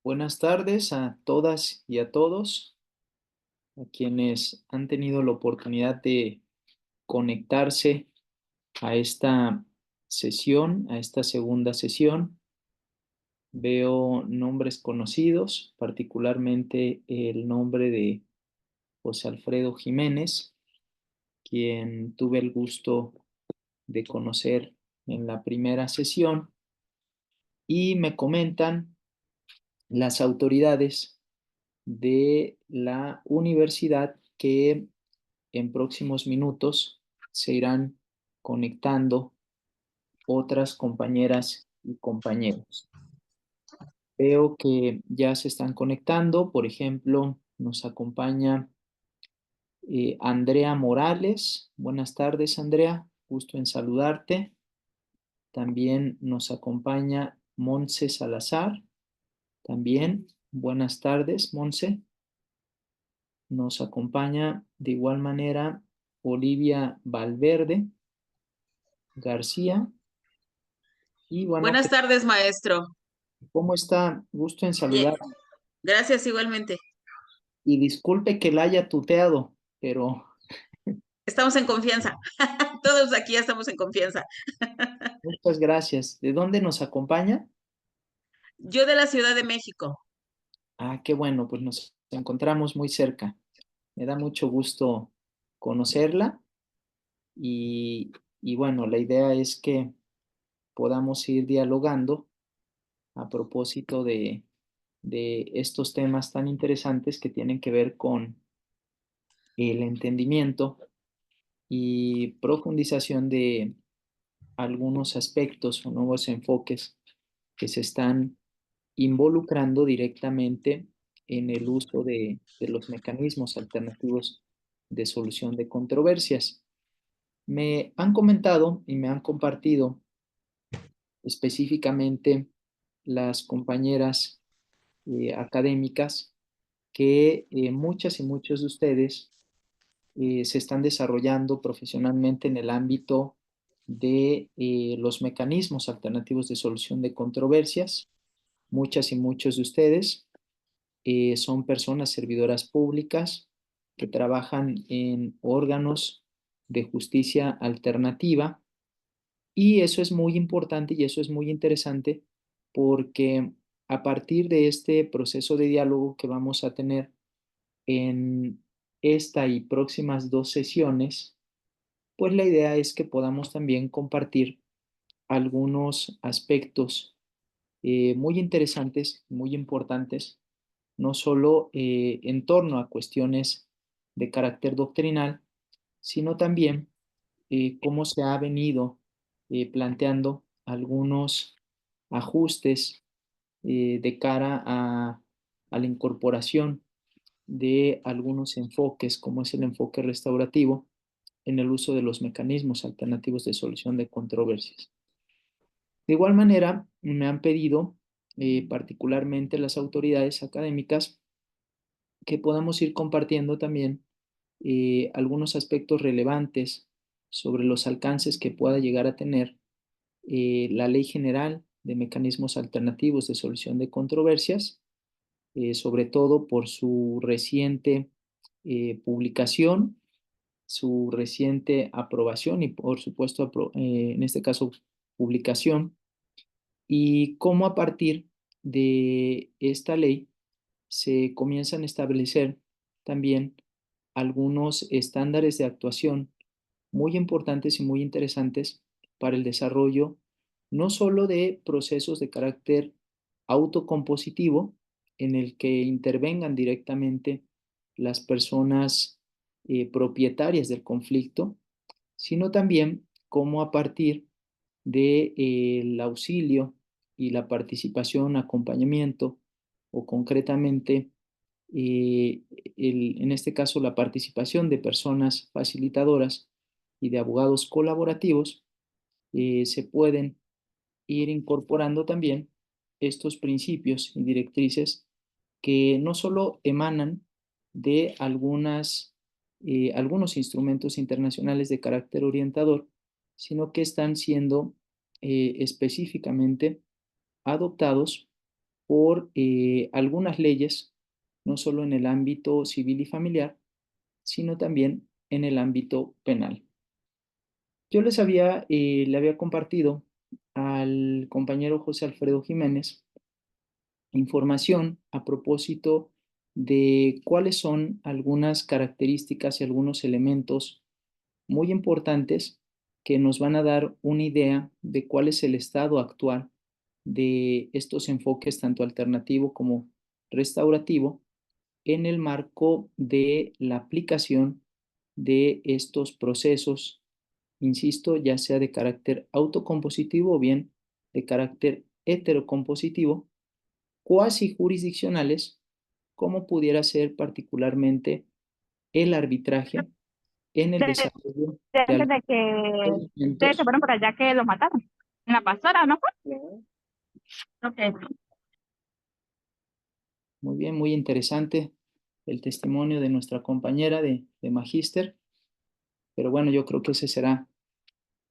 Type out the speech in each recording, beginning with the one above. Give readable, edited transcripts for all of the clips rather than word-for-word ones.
Buenas tardes a todas y a todos, a quienes han tenido la oportunidad de conectarse a esta sesión, a esta segunda sesión. Veo nombres conocidos, particularmente el nombre de José Alfredo Jiménez, quien tuve el gusto de conocer en la primera sesión, y me comentan las autoridades de la universidad que en próximos minutos se irán conectando otras compañeras y compañeros. Veo que ya se están conectando. Por ejemplo, nos acompaña Andrea Morales. Buenas tardes, Andrea. Gusto en saludarte. También nos acompaña Monse Salazar. También, buenas tardes, Monse. Nos acompaña de igual manera Olivia Valverde García. Y bueno, Buenas tardes, maestro. ¿cómo está? Gusto en Bien, saludar. gracias igualmente. Y disculpe que la haya tuteado, pero Estamos en confianza. Todos aquí ya estamos en confianza. muchas gracias. ¿De dónde nos acompaña? Yo de la Ciudad de México. Ah, qué bueno, pues nos encontramos muy cerca. Me da mucho gusto conocerla y, y bueno, la idea es que podamos ir dialogando a propósito de estos temas tan interesantes que tienen que ver con el entendimiento y profundización de algunos aspectos o nuevos enfoques que se están involucrando directamente en el uso de los mecanismos alternativos de solución de controversias. Me han comentado y me han compartido específicamente las compañeras académicas que muchas y muchos de ustedes se están desarrollando profesionalmente en el ámbito de los mecanismos alternativos de solución de controversias. Muchas y muchos de ustedes son personas servidoras públicas que trabajan en órganos de justicia alternativa, y eso es muy importante y eso es muy interesante porque a partir de este proceso de diálogo que vamos a tener en esta y próximas dos sesiones, pues la idea es que podamos también compartir algunos aspectos muy interesantes, muy importantes, no solo en torno a cuestiones de carácter doctrinal, sino también cómo se ha venido planteando algunos ajustes de cara a la incorporación de algunos enfoques, como es el enfoque restaurativo, en el uso de los mecanismos alternativos de solución de controversias. De igual manera, me han pedido, particularmente las autoridades académicas, que podamos ir compartiendo también algunos aspectos relevantes sobre los alcances que pueda llegar a tener la Ley General de Mecanismos Alternativos de Solución de Controversias, sobre todo por su reciente publicación, su reciente aprobación y por supuesto, en este caso, publicación, y cómo a partir de esta ley se comienzan a establecer también algunos estándares de actuación muy importantes y muy interesantes para el desarrollo no solo de procesos de carácter autocompositivo en el que intervengan directamente las personas propietarias del conflicto, sino también cómo a partir del auxilio y la participación, acompañamiento o concretamente en este caso la participación de personas facilitadoras y de abogados colaborativos, se pueden ir incorporando también estos principios y directrices que no solo emanan de algunos instrumentos internacionales de carácter orientador, sino que están siendo específicamente adoptados por algunas leyes, no solo en el ámbito civil y familiar, sino también en el ámbito penal. Yo le había compartido al compañero José Alfredo Jiménez información a propósito de cuáles son algunas características y algunos elementos muy importantes que nos van a dar una idea de cuál es el estado actual de estos enfoques, tanto alternativo como restaurativo, en el marco de la aplicación de estos procesos, insisto, ya sea de carácter autocompositivo o bien de carácter heterocompositivo, cuasi jurisdiccionales, como pudiera ser particularmente el arbitraje en el De, desarrollo de antes algunos de que ustedes se procedimientos. fueron por allá que los mataron. En la pastora, ¿no fue? Ok. Muy bien, muy interesante el testimonio de nuestra compañera de Magíster, pero bueno, yo creo que ese será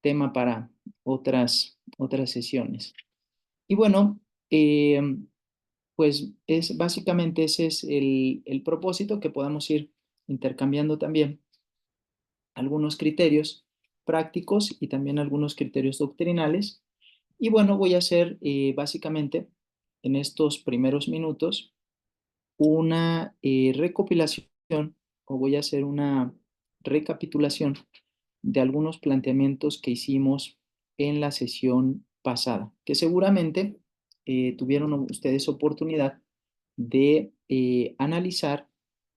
tema para otras sesiones. Y bueno, eh, pues básicamente ese es el propósito, que podamos ir intercambiando también algunos criterios prácticos y también algunos criterios doctrinales. Y bueno, voy a hacer básicamente en estos primeros minutos una recopilación, o voy a hacer una recapitulación de algunos planteamientos que hicimos en la sesión pasada, que seguramente tuvieron ustedes oportunidad de analizar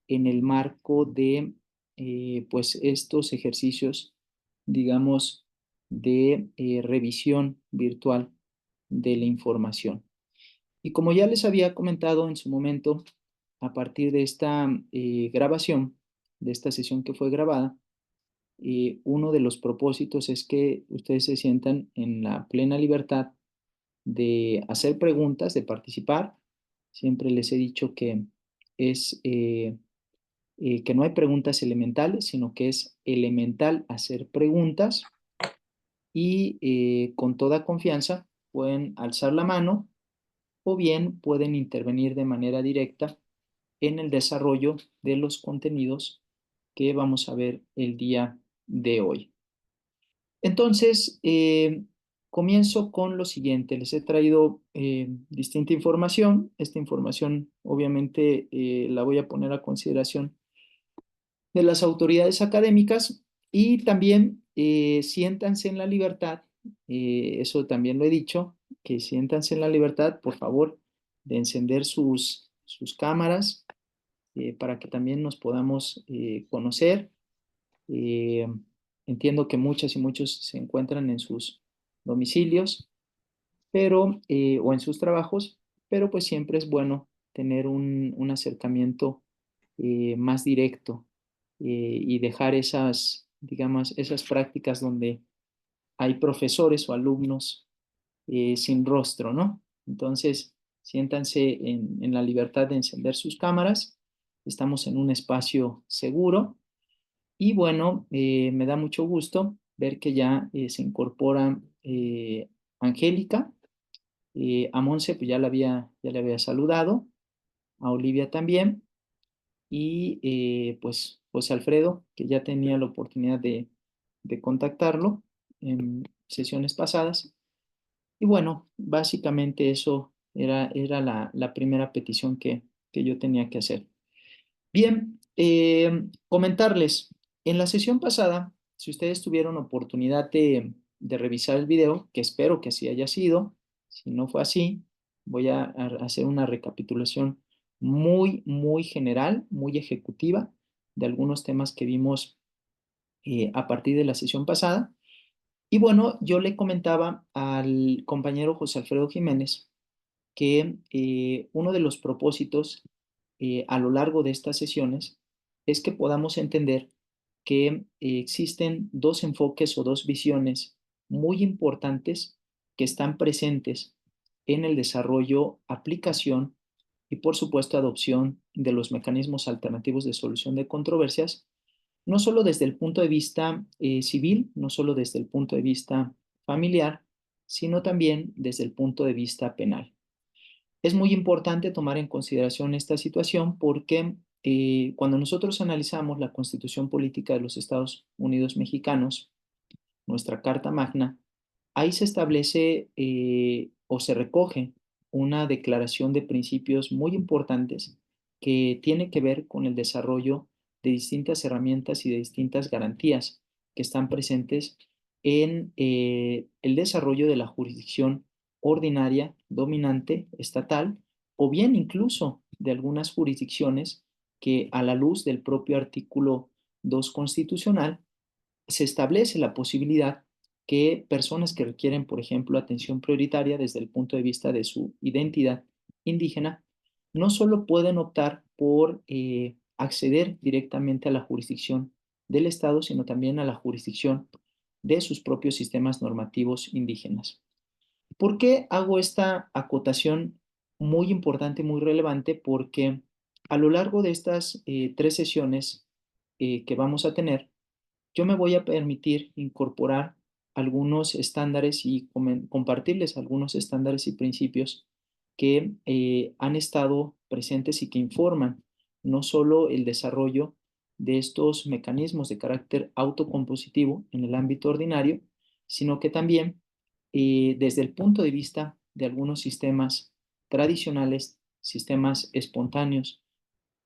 en el marco de pues estos ejercicios, digamos, de revisión virtual de la información. Y como ya les había comentado en su momento, a partir de esta grabación, de esta sesión que fue grabada, uno de los propósitos es que ustedes se sientan en la plena libertad de hacer preguntas, de participar. Siempre les he dicho que que no hay preguntas elementales, sino que es elemental hacer preguntas, y con toda confianza pueden alzar la mano o bien pueden intervenir de manera directa en el desarrollo de los contenidos que vamos a ver el día de hoy. Entonces, comienzo con lo siguiente. Les he traído distinta información. Esta información obviamente la voy a poner a consideración de las autoridades académicas, y también siéntanse en la libertad, eso también lo he dicho, que siéntanse en la libertad, por favor, de encender sus cámaras para que también nos podamos conocer. Eh, Entiendo que muchas y muchos se encuentran en sus domicilios, pero, o en sus trabajos, pero pues siempre es bueno tener un acercamiento más directo, y dejar esas, digamos, esas prácticas donde hay profesores o alumnos sin rostro, ¿no? Entonces, siéntanse en la libertad de encender sus cámaras. Estamos en un espacio seguro. Y bueno, me da mucho gusto ver que ya se incorpora Angélica. A Monse, pues ya le había saludado, a Olivia también, y pues Alfredo, que ya tenía la oportunidad de contactarlo en sesiones pasadas. Y bueno, básicamente eso era la primera petición que yo tenía que hacer. Bien, comentarles, en la sesión pasada, si ustedes tuvieron oportunidad de revisar el video, que espero que así haya sido, si no fue así, voy a hacer una recapitulación muy, muy general, muy ejecutiva de algunos temas que vimos a partir de la sesión pasada. Y bueno, yo le comentaba al compañero José Alfredo Jiménez que uno de los propósitos a lo largo de estas sesiones es que podamos entender que existen dos enfoques o dos visiones muy importantes que están presentes en el desarrollo, aplicación y por supuesto adopción de los mecanismos alternativos de solución de controversias, no solo desde el punto de vista civil, no solo desde el punto de vista familiar, sino también desde el punto de vista penal. Es muy importante tomar en consideración esta situación porque cuando nosotros analizamos la Constitución Política de los Estados Unidos Mexicanos, nuestra Carta Magna, ahí se establece o se recoge una declaración de principios muy importantes que tiene que ver con el desarrollo de distintas herramientas y de distintas garantías que están presentes en el desarrollo de la jurisdicción ordinaria, dominante, estatal, o bien incluso de algunas jurisdicciones que a la luz del propio artículo 2 constitucional se establece la posibilidad que personas que requieren, por ejemplo, atención prioritaria desde el punto de vista de su identidad indígena, no solo pueden optar por acceder directamente a la jurisdicción del Estado, sino también a la jurisdicción de sus propios sistemas normativos indígenas. ¿Por qué hago esta acotación muy importante, muy relevante? Porque a lo largo de estas 3 sesiones que vamos a tener, yo me voy a permitir incorporar algunos estándares y compartirles algunos estándares y principios que han estado presentes y que informan no solo el desarrollo de estos mecanismos de carácter autocompositivo en el ámbito ordinario, sino que también desde el punto de vista de algunos sistemas tradicionales, sistemas espontáneos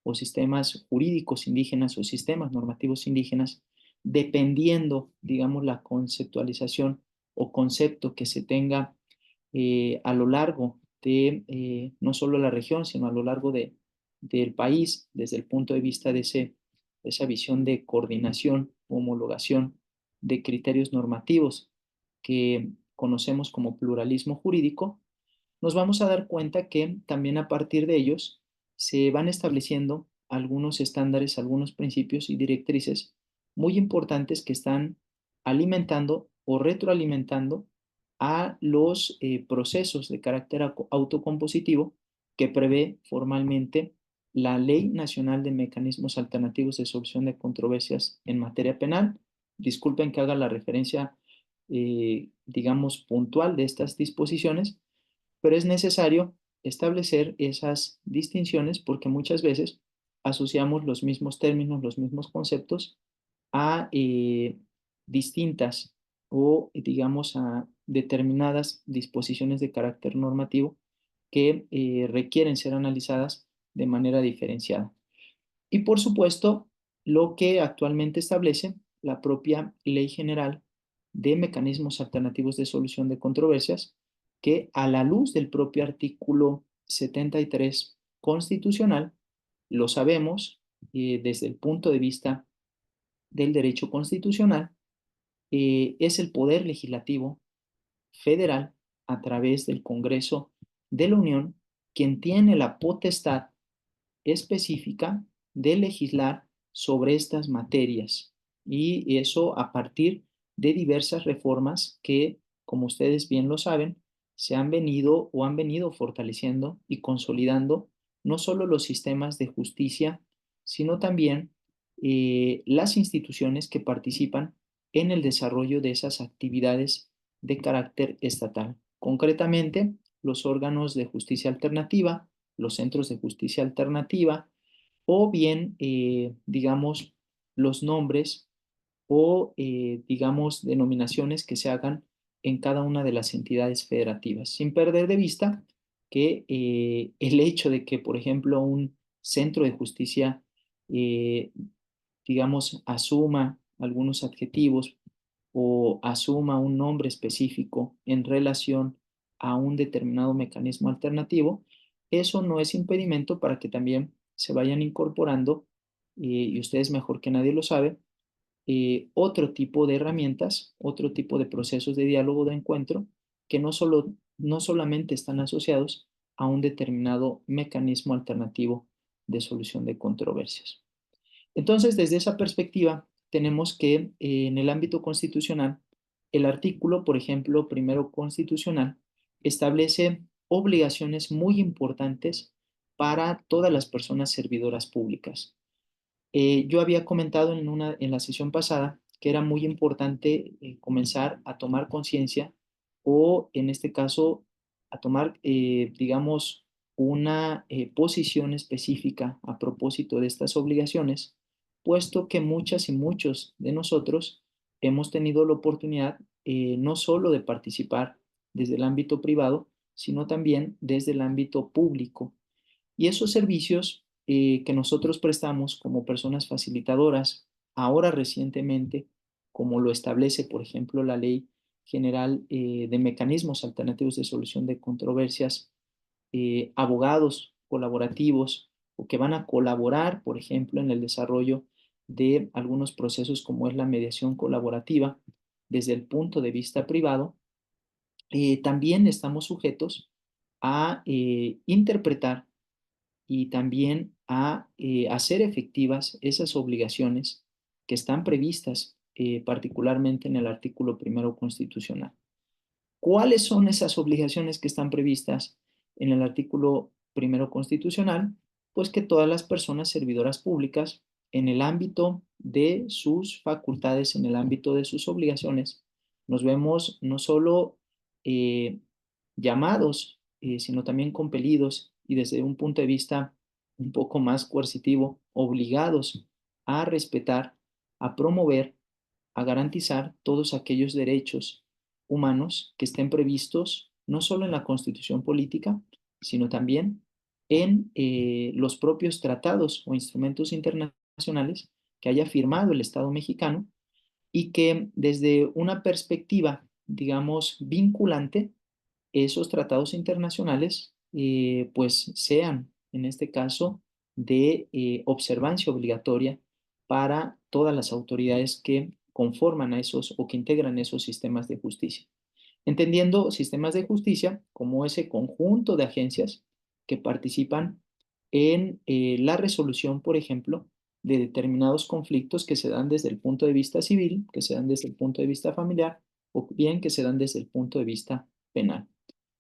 o sistemas jurídicos indígenas o sistemas normativos indígenas, dependiendo, digamos, la conceptualización o concepto que se tenga a lo largo de no solo la región, sino a lo largo del país, desde el punto de vista de esa visión de coordinación, homologación de criterios normativos que conocemos como pluralismo jurídico, nos vamos a dar cuenta que también a partir de ellos se van estableciendo algunos estándares, algunos principios y directrices muy importantes que están alimentando o retroalimentando a los procesos de carácter autocompositivo que prevé formalmente la Ley Nacional de Mecanismos Alternativos de Solución de Controversias en materia penal. Disculpen que haga la referencia, digamos, puntual de estas disposiciones, pero es necesario establecer esas distinciones porque muchas veces asociamos los mismos términos, los mismos conceptos a distintas o, digamos, a determinadas disposiciones de carácter normativo que requieren ser analizadas de manera diferenciada. Y por supuesto, lo que actualmente establece la propia Ley General de Mecanismos Alternativos de Solución de Controversias, que a la luz del propio artículo 73 constitucional, lo sabemos desde el punto de vista del derecho constitucional, es el poder legislativo federal a través del Congreso de la Unión quien tiene la potestad específica de legislar sobre estas materias y eso a partir de diversas reformas que, como ustedes bien lo saben, se han venido o han venido fortaleciendo y consolidando no solo los sistemas de justicia, sino también las instituciones que participan en el desarrollo de esas actividades de carácter estatal. Concretamente, los órganos de justicia alternativa, los centros de justicia alternativa o bien, digamos, los nombres o, digamos, denominaciones que se hagan en cada una de las entidades federativas, sin perder de vista que el hecho de que, por ejemplo, un centro de justicia, eh, digamos, asuma algunos adjetivos o asuma un nombre específico en relación a un determinado mecanismo alternativo, eso no es impedimento para que también se vayan incorporando, y ustedes mejor que nadie lo saben, otro tipo de herramientas, otro tipo de procesos de diálogo, de encuentro, que no solamente están asociados a un determinado mecanismo alternativo de solución de controversias. Entonces, desde esa perspectiva, tenemos que en el ámbito constitucional, el artículo, por ejemplo, primero constitucional, establece obligaciones muy importantes para todas las personas servidoras públicas. Yo había comentado en la sesión pasada que era muy importante comenzar a tomar conciencia o, en este caso, a tomar, digamos, una posición específica a propósito de estas obligaciones, puesto que muchas y muchos de nosotros hemos tenido la oportunidad no solo de participar desde el ámbito privado, sino también desde el ámbito público. Y esos servicios que nosotros prestamos como personas facilitadoras, ahora recientemente, como lo establece, por ejemplo, la Ley General de Mecanismos Alternativos de Solución de Controversias, abogados colaborativos o que van a colaborar, por ejemplo, en el desarrollo de algunos procesos como es la mediación colaborativa desde el punto de vista privado, también estamos sujetos a interpretar y también a hacer efectivas esas obligaciones que están previstas particularmente en el artículo primero constitucional. ¿Cuáles son esas obligaciones que están previstas en el artículo primero constitucional? Pues que todas las personas servidoras públicas, en el ámbito de sus facultades, en el ámbito de sus obligaciones, nos vemos no solo eh, llamados, sino también compelidos y desde un punto de vista un poco más coercitivo, obligados a respetar, a promover, a garantizar todos aquellos derechos humanos que estén previstos no solo en la Constitución política, sino también en los propios tratados o instrumentos internacionales que haya firmado el Estado mexicano y que desde una perspectiva, digamos, vinculante, esos tratados internacionales pues sean, en este caso, de observancia obligatoria para todas las autoridades que conforman a esos o que integran esos sistemas de justicia. Entendiendo sistemas de justicia como ese conjunto de agencias que participan en la resolución, por ejemplo, de determinados conflictos que se dan desde el punto de vista civil, que se dan desde el punto de vista familiar o bien que se dan desde el punto de vista penal.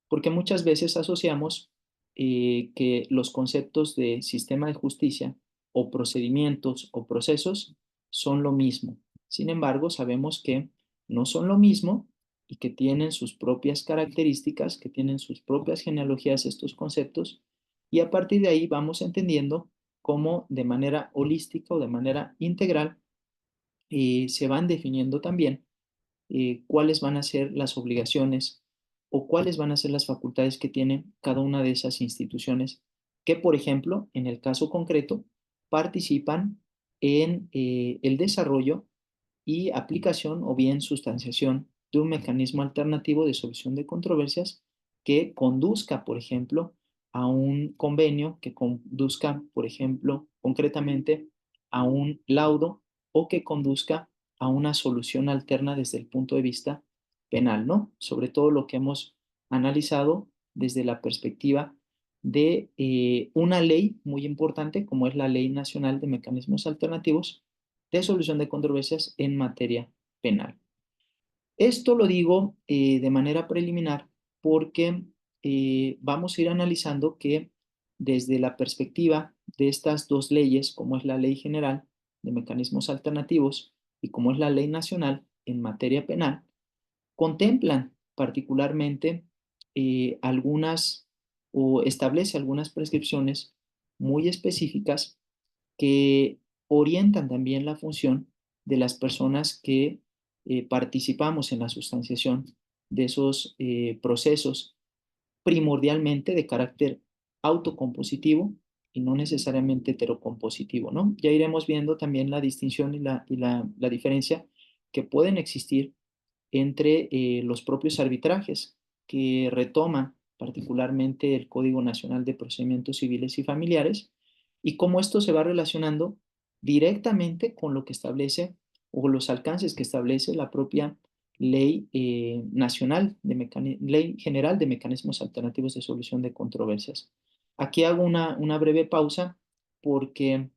Porque muchas veces asociamos que los conceptos de sistema de justicia o procedimientos o procesos son lo mismo. Sin embargo, sabemos que no son lo mismo y que tienen sus propias características, que tienen sus propias genealogías estos conceptos, y a partir de ahí vamos entendiendo cómo de manera holística o de manera integral se van definiendo también cuáles van a ser las obligaciones o cuáles van a ser las facultades que tiene cada una de esas instituciones que, por ejemplo, en el caso concreto, participan en el desarrollo y aplicación o bien sustanciación de un mecanismo alternativo de solución de controversias que conduzca, por ejemplo, a un convenio, que conduzca, por ejemplo, concretamente a un laudo o que conduzca a una solución alterna desde el punto de vista penal, ¿no? Sobre todo lo que hemos analizado desde la perspectiva de una ley muy importante como es la Ley Nacional de Mecanismos Alternativos de Solución de Controversias en materia penal. Esto lo digo de manera preliminar porque vamos a ir analizando que desde la perspectiva de estas dos leyes, como es la Ley General de Mecanismos Alternativos y como es la Ley Nacional en materia penal, contemplan particularmente algunas o establece algunas prescripciones muy específicas que orientan también la función de las personas que participamos en la sustanciación de esos procesos, primordialmente de carácter autocompositivo y no necesariamente heterocompositivo, ¿no? Ya iremos viendo también la distinción y la diferencia que pueden existir entre los propios arbitrajes que retoma particularmente el Código Nacional de Procedimientos Civiles y Familiares y cómo esto se va relacionando directamente con lo que establece o los alcances que establece la propia Ley Nacional, Ley General de Mecanismos Alternativos de Solución de Controversias. Aquí hago una breve pausa porque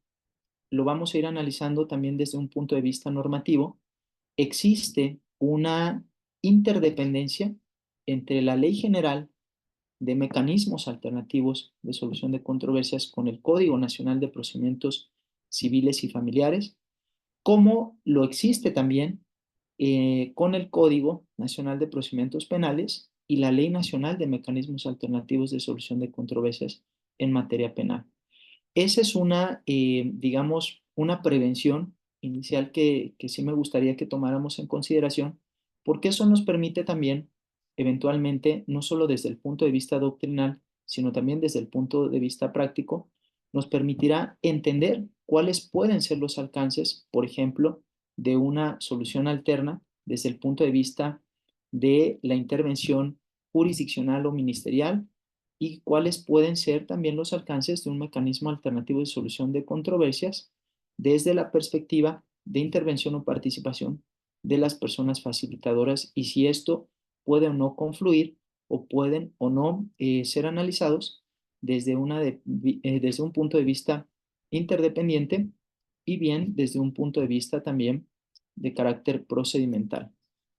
lo vamos a ir analizando también desde un punto de vista normativo. Existe una interdependencia entre la Ley General de Mecanismos Alternativos de Solución de Controversias con el Código Nacional de Procedimientos Civiles y Familiares, como lo existe también con el Código Nacional de Procedimientos Penales y la Ley Nacional de Mecanismos Alternativos de Solución de Controversias en materia penal. Esa es una, digamos, una prevención inicial que sí me gustaría que tomáramos en consideración, porque eso nos permite también, eventualmente, no solo desde el punto de vista doctrinal, sino también desde el punto de vista práctico, nos permitirá entender cuáles pueden ser los alcances, por ejemplo, de una solución alterna desde el punto de vista de la intervención jurisdiccional o ministerial y cuáles pueden ser también los alcances de un mecanismo alternativo de solución de controversias desde la perspectiva de intervención o participación de las personas facilitadoras y si esto puede o no confluir o pueden o no ser analizados desde un punto de vista interdependiente y bien desde un punto de vista también de carácter procedimental.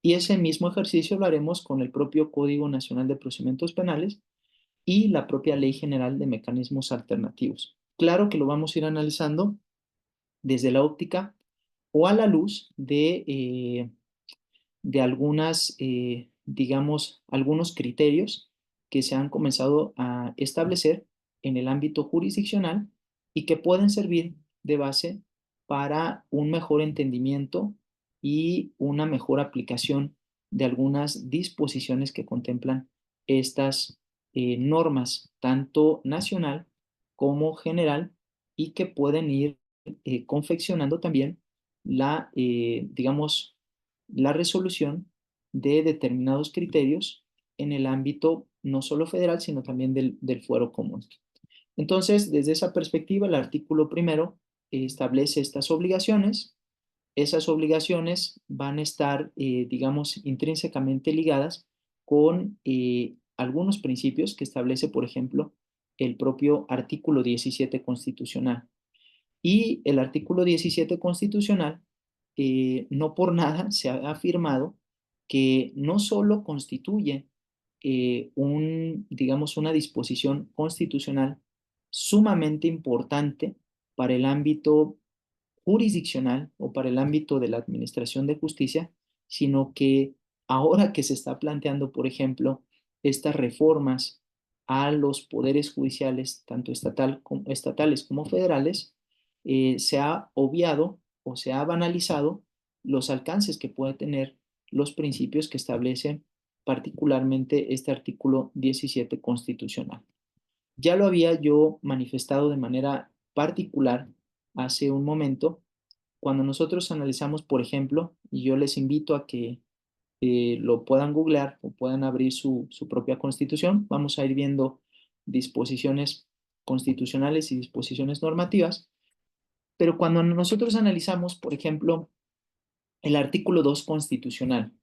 Y ese mismo ejercicio lo haremos con el propio Código Nacional de Procedimientos Penales y la propia Ley General de Mecanismos Alternativos. Claro que lo vamos a ir analizando desde la óptica o a la luz de algunas, digamos, algunos criterios que se han comenzado a establecer en el ámbito jurisdiccional y que pueden servir de base para un mejor entendimiento y una mejor aplicación de algunas disposiciones que contemplan estas normas, tanto nacional como general, y que pueden ir confeccionando también digamos, la resolución de determinados criterios en el ámbito no solo federal, sino también del fuero común. Entonces, desde esa perspectiva, el artículo primero establece estas obligaciones. Esas obligaciones van a estar, digamos, intrínsecamente ligadas con algunos principios que establece, por ejemplo, el propio artículo 17 constitucional. Y el artículo 17 constitucional, no por nada se ha afirmado que no solo constituye digamos, una disposición constitucional sumamente importante para el ámbito jurisdiccional o para el ámbito de la administración de justicia, sino que ahora que se está planteando, por ejemplo, estas reformas a los poderes judiciales, tanto estatales como federales, se ha obviado o se ha banalizado los alcances que puede tener los principios que establece particularmente este artículo 17 constitucional. Ya lo había yo manifestado de manera particular hace un momento, cuando nosotros analizamos, por ejemplo, y yo les invito a que lo puedan googlear o puedan abrir su propia constitución, vamos a ir viendo disposiciones constitucionales y disposiciones normativas, pero cuando nosotros analizamos, por ejemplo, el artículo 2 constitucional,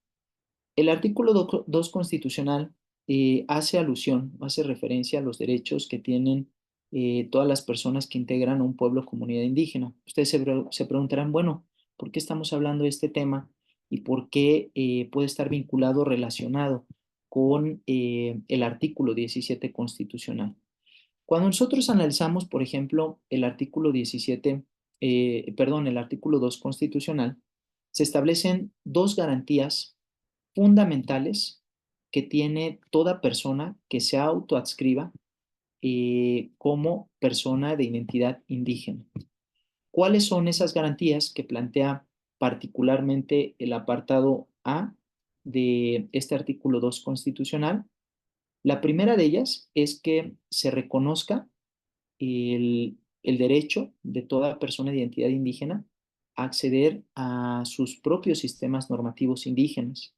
el artículo 2 constitucional hace alusión, hace referencia a los derechos que tienen todas las personas que integran un pueblo o comunidad indígena. Ustedes se preguntarán, bueno, ¿por qué estamos hablando de este tema y por qué puede estar vinculado, relacionado con el artículo 17 constitucional? Cuando nosotros analizamos, por ejemplo, el artículo 17, el artículo 2 constitucional, se establecen dos garantías fundamentales que tiene toda persona que se autoadscriba como persona de identidad indígena. ¿Cuáles son esas garantías que plantea particularmente el apartado A de este artículo 2 constitucional? La primera de ellas es que se reconozca el derecho de toda persona de identidad indígena a acceder a sus propios sistemas normativos indígenas.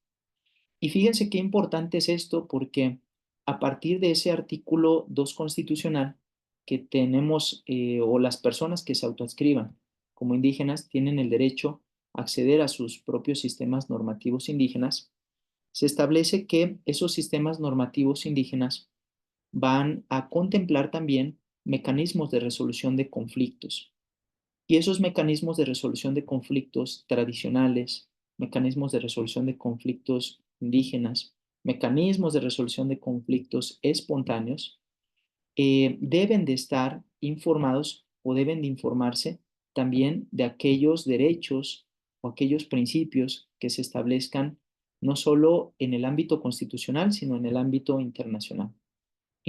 Y fíjense qué importante es esto porque a partir de ese artículo 2 constitucional que tenemos, o las personas que se autoadscriban como indígenas tienen el derecho a acceder a sus propios sistemas normativos indígenas, se establece que esos sistemas normativos indígenas van a contemplar también mecanismos de resolución de conflictos. Y esos mecanismos de resolución de conflictos tradicionales, mecanismos de resolución de conflictos indígenas, mecanismos de resolución de conflictos espontáneos, deben de estar informados o deben de informarse también de aquellos derechos o aquellos principios que se establezcan no solo en el ámbito constitucional, sino en el ámbito internacional.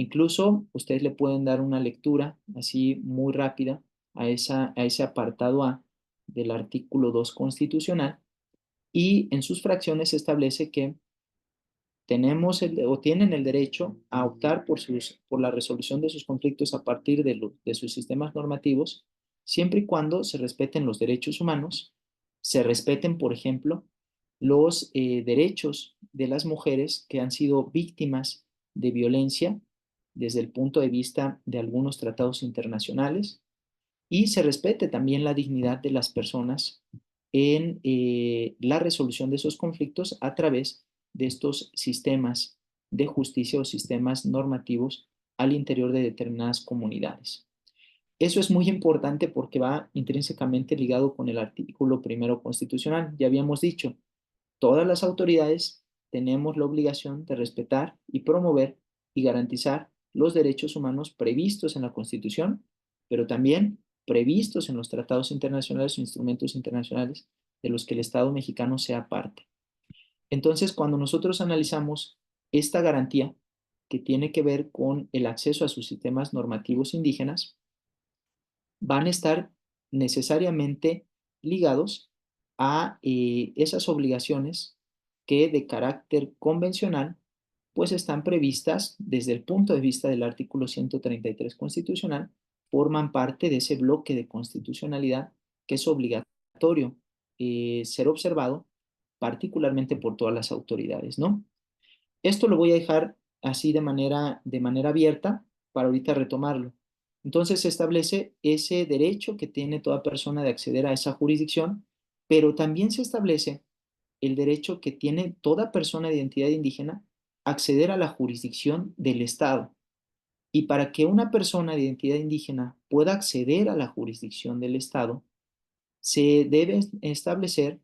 Incluso ustedes le pueden dar una lectura así muy rápida a ese apartado A del artículo 2 constitucional, y en sus fracciones se establece que tienen el derecho a optar por la resolución de sus conflictos a partir de sus sistemas normativos, siempre y cuando se respeten los derechos humanos, se respeten, por ejemplo, los derechos de las mujeres que han sido víctimas de violencia desde el punto de vista de algunos tratados internacionales, y se respete también la dignidad de las personas en la resolución de esos conflictos a través de estos sistemas de justicia o sistemas normativos al interior de determinadas comunidades. Eso es muy importante porque va intrínsecamente ligado con el artículo primero constitucional. Ya habíamos dicho, todas las autoridades tenemos la obligación de respetar y promover y garantizar los derechos humanos previstos en la Constitución, pero también previstos en los tratados internacionales o instrumentos internacionales de los que el Estado mexicano sea parte. Entonces, cuando nosotros analizamos esta garantía que tiene que ver con el acceso a sus sistemas normativos indígenas, van a estar necesariamente ligados a esas obligaciones que de carácter convencional pues están previstas desde el punto de vista del artículo 133 constitucional, forman parte de ese bloque de constitucionalidad que es obligatorio ser observado particularmente por todas las autoridades, ¿no? Esto lo voy a dejar así de manera abierta para ahorita retomarlo. Entonces se establece ese derecho que tiene toda persona de acceder a esa jurisdicción, pero también se establece el derecho que tiene toda persona de identidad indígena a acceder a la jurisdicción del Estado. Y para que una persona de identidad indígena pueda acceder a la jurisdicción del Estado, se deben establecer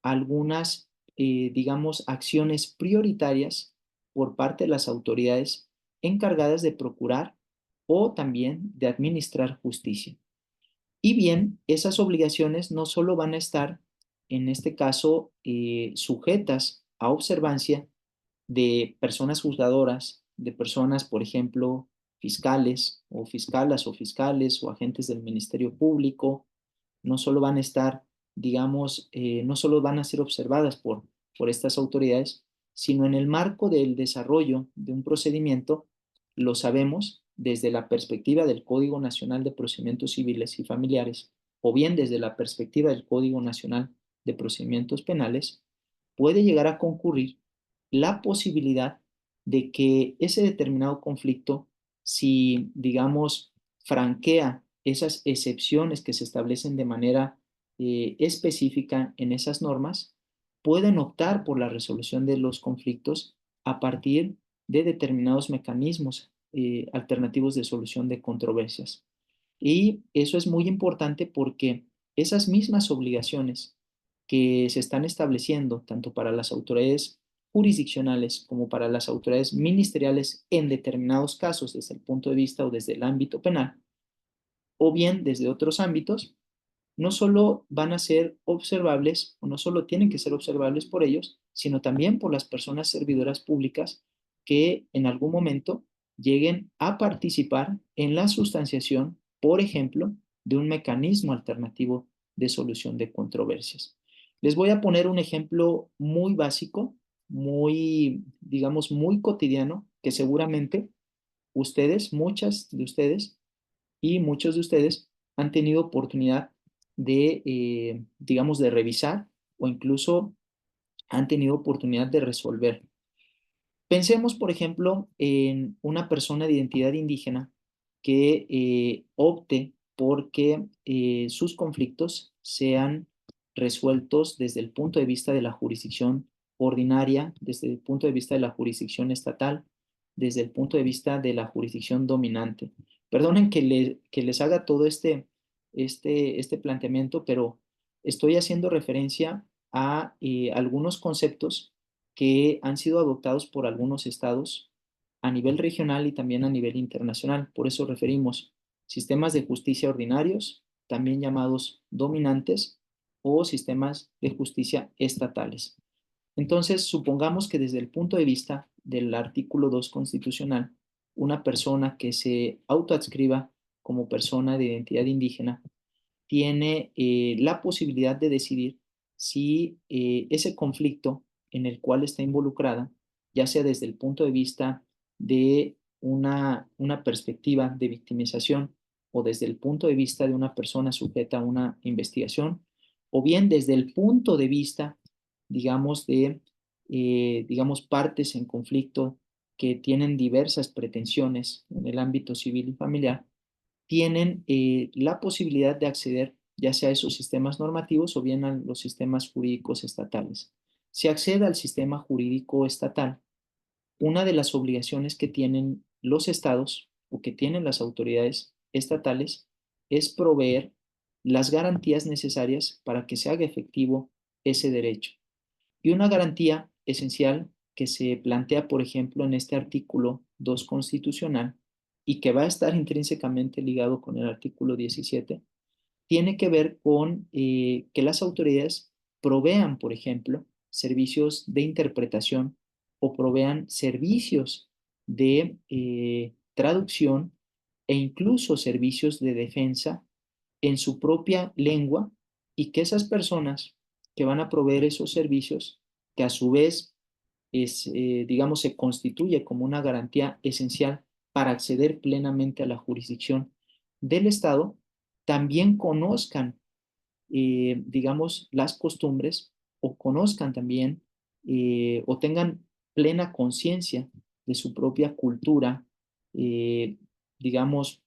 algunas, digamos, acciones prioritarias por parte de las autoridades encargadas de procurar o también de administrar justicia. Y bien, esas obligaciones no solo van a estar, en este caso, sujetas a observancia de personas juzgadoras, de personas, por ejemplo, fiscales o fiscalas o fiscales o agentes del Ministerio Público. No solo van a estar, digamos, no solo van a ser observadas por estas autoridades, sino en el marco del desarrollo de un procedimiento, lo sabemos desde la perspectiva del Código Nacional de Procedimientos Civiles y Familiares, o bien desde la perspectiva del Código Nacional de Procedimientos Penales, puede llegar a concurrir la posibilidad de que ese determinado conflicto, si, digamos, franquea esas excepciones que se establecen de manera específica en esas normas, pueden optar por la resolución de los conflictos a partir de determinados mecanismos alternativos de solución de controversias. Y eso es muy importante porque esas mismas obligaciones que se están estableciendo tanto para las autoridades jurisdiccionales como para las autoridades ministeriales en determinados casos desde el punto de vista o desde el ámbito penal, o bien desde otros ámbitos, no solo van a ser observables o no solo tienen que ser observables por ellos, sino también por las personas servidoras públicas que en algún momento lleguen a participar en la sustanciación, por ejemplo, de un mecanismo alternativo de solución de controversias. Les voy a poner un ejemplo muy básico, muy, digamos, muy cotidiano, que seguramente ustedes, muchas de ustedes y muchos de ustedes han tenido oportunidad de, digamos, de revisar o incluso han tenido oportunidad de resolver. Pensemos, por ejemplo, en una persona de identidad indígena que opte porque sus conflictos sean resueltos desde el punto de vista de la jurisdicción ordinaria, desde el punto de vista de la jurisdicción estatal, desde el punto de vista de la jurisdicción dominante. Perdonen que les haga todo este planteamiento, pero estoy haciendo referencia a algunos conceptos que han sido adoptados por algunos estados a nivel regional y también a nivel internacional. Por eso referimos sistemas de justicia ordinarios, también llamados dominantes, o sistemas de justicia estatales. Entonces, supongamos que desde el punto de vista del artículo 2 constitucional, una persona que se autoadscriba como persona de identidad indígena tiene la posibilidad de decidir si ese conflicto en el cual está involucrada, ya sea desde el punto de vista de una perspectiva de victimización o desde el punto de vista de una persona sujeta a una investigación, o bien desde el punto de vista, digamos, digamos, partes en conflicto que tienen diversas pretensiones en el ámbito civil y familiar, tienen la posibilidad de acceder ya sea a esos sistemas normativos o bien a los sistemas jurídicos estatales. Si accede al sistema jurídico estatal, una de las obligaciones que tienen los estados o que tienen las autoridades estatales es proveer las garantías necesarias para que se haga efectivo ese derecho. Y una garantía esencial que se plantea, por ejemplo, en este artículo 2 constitucional y que va a estar intrínsecamente ligado con el artículo 17, tiene que ver con que las autoridades provean, por ejemplo, servicios de interpretación o provean servicios de traducción e incluso servicios de defensa en su propia lengua, y que esas personas que van a proveer esos servicios, que a su vez digamos, se constituye como una garantía esencial para acceder plenamente a la jurisdicción del Estado, también conozcan, digamos, las costumbres o conozcan también o tengan plena conciencia de su propia cultura, eh, digamos,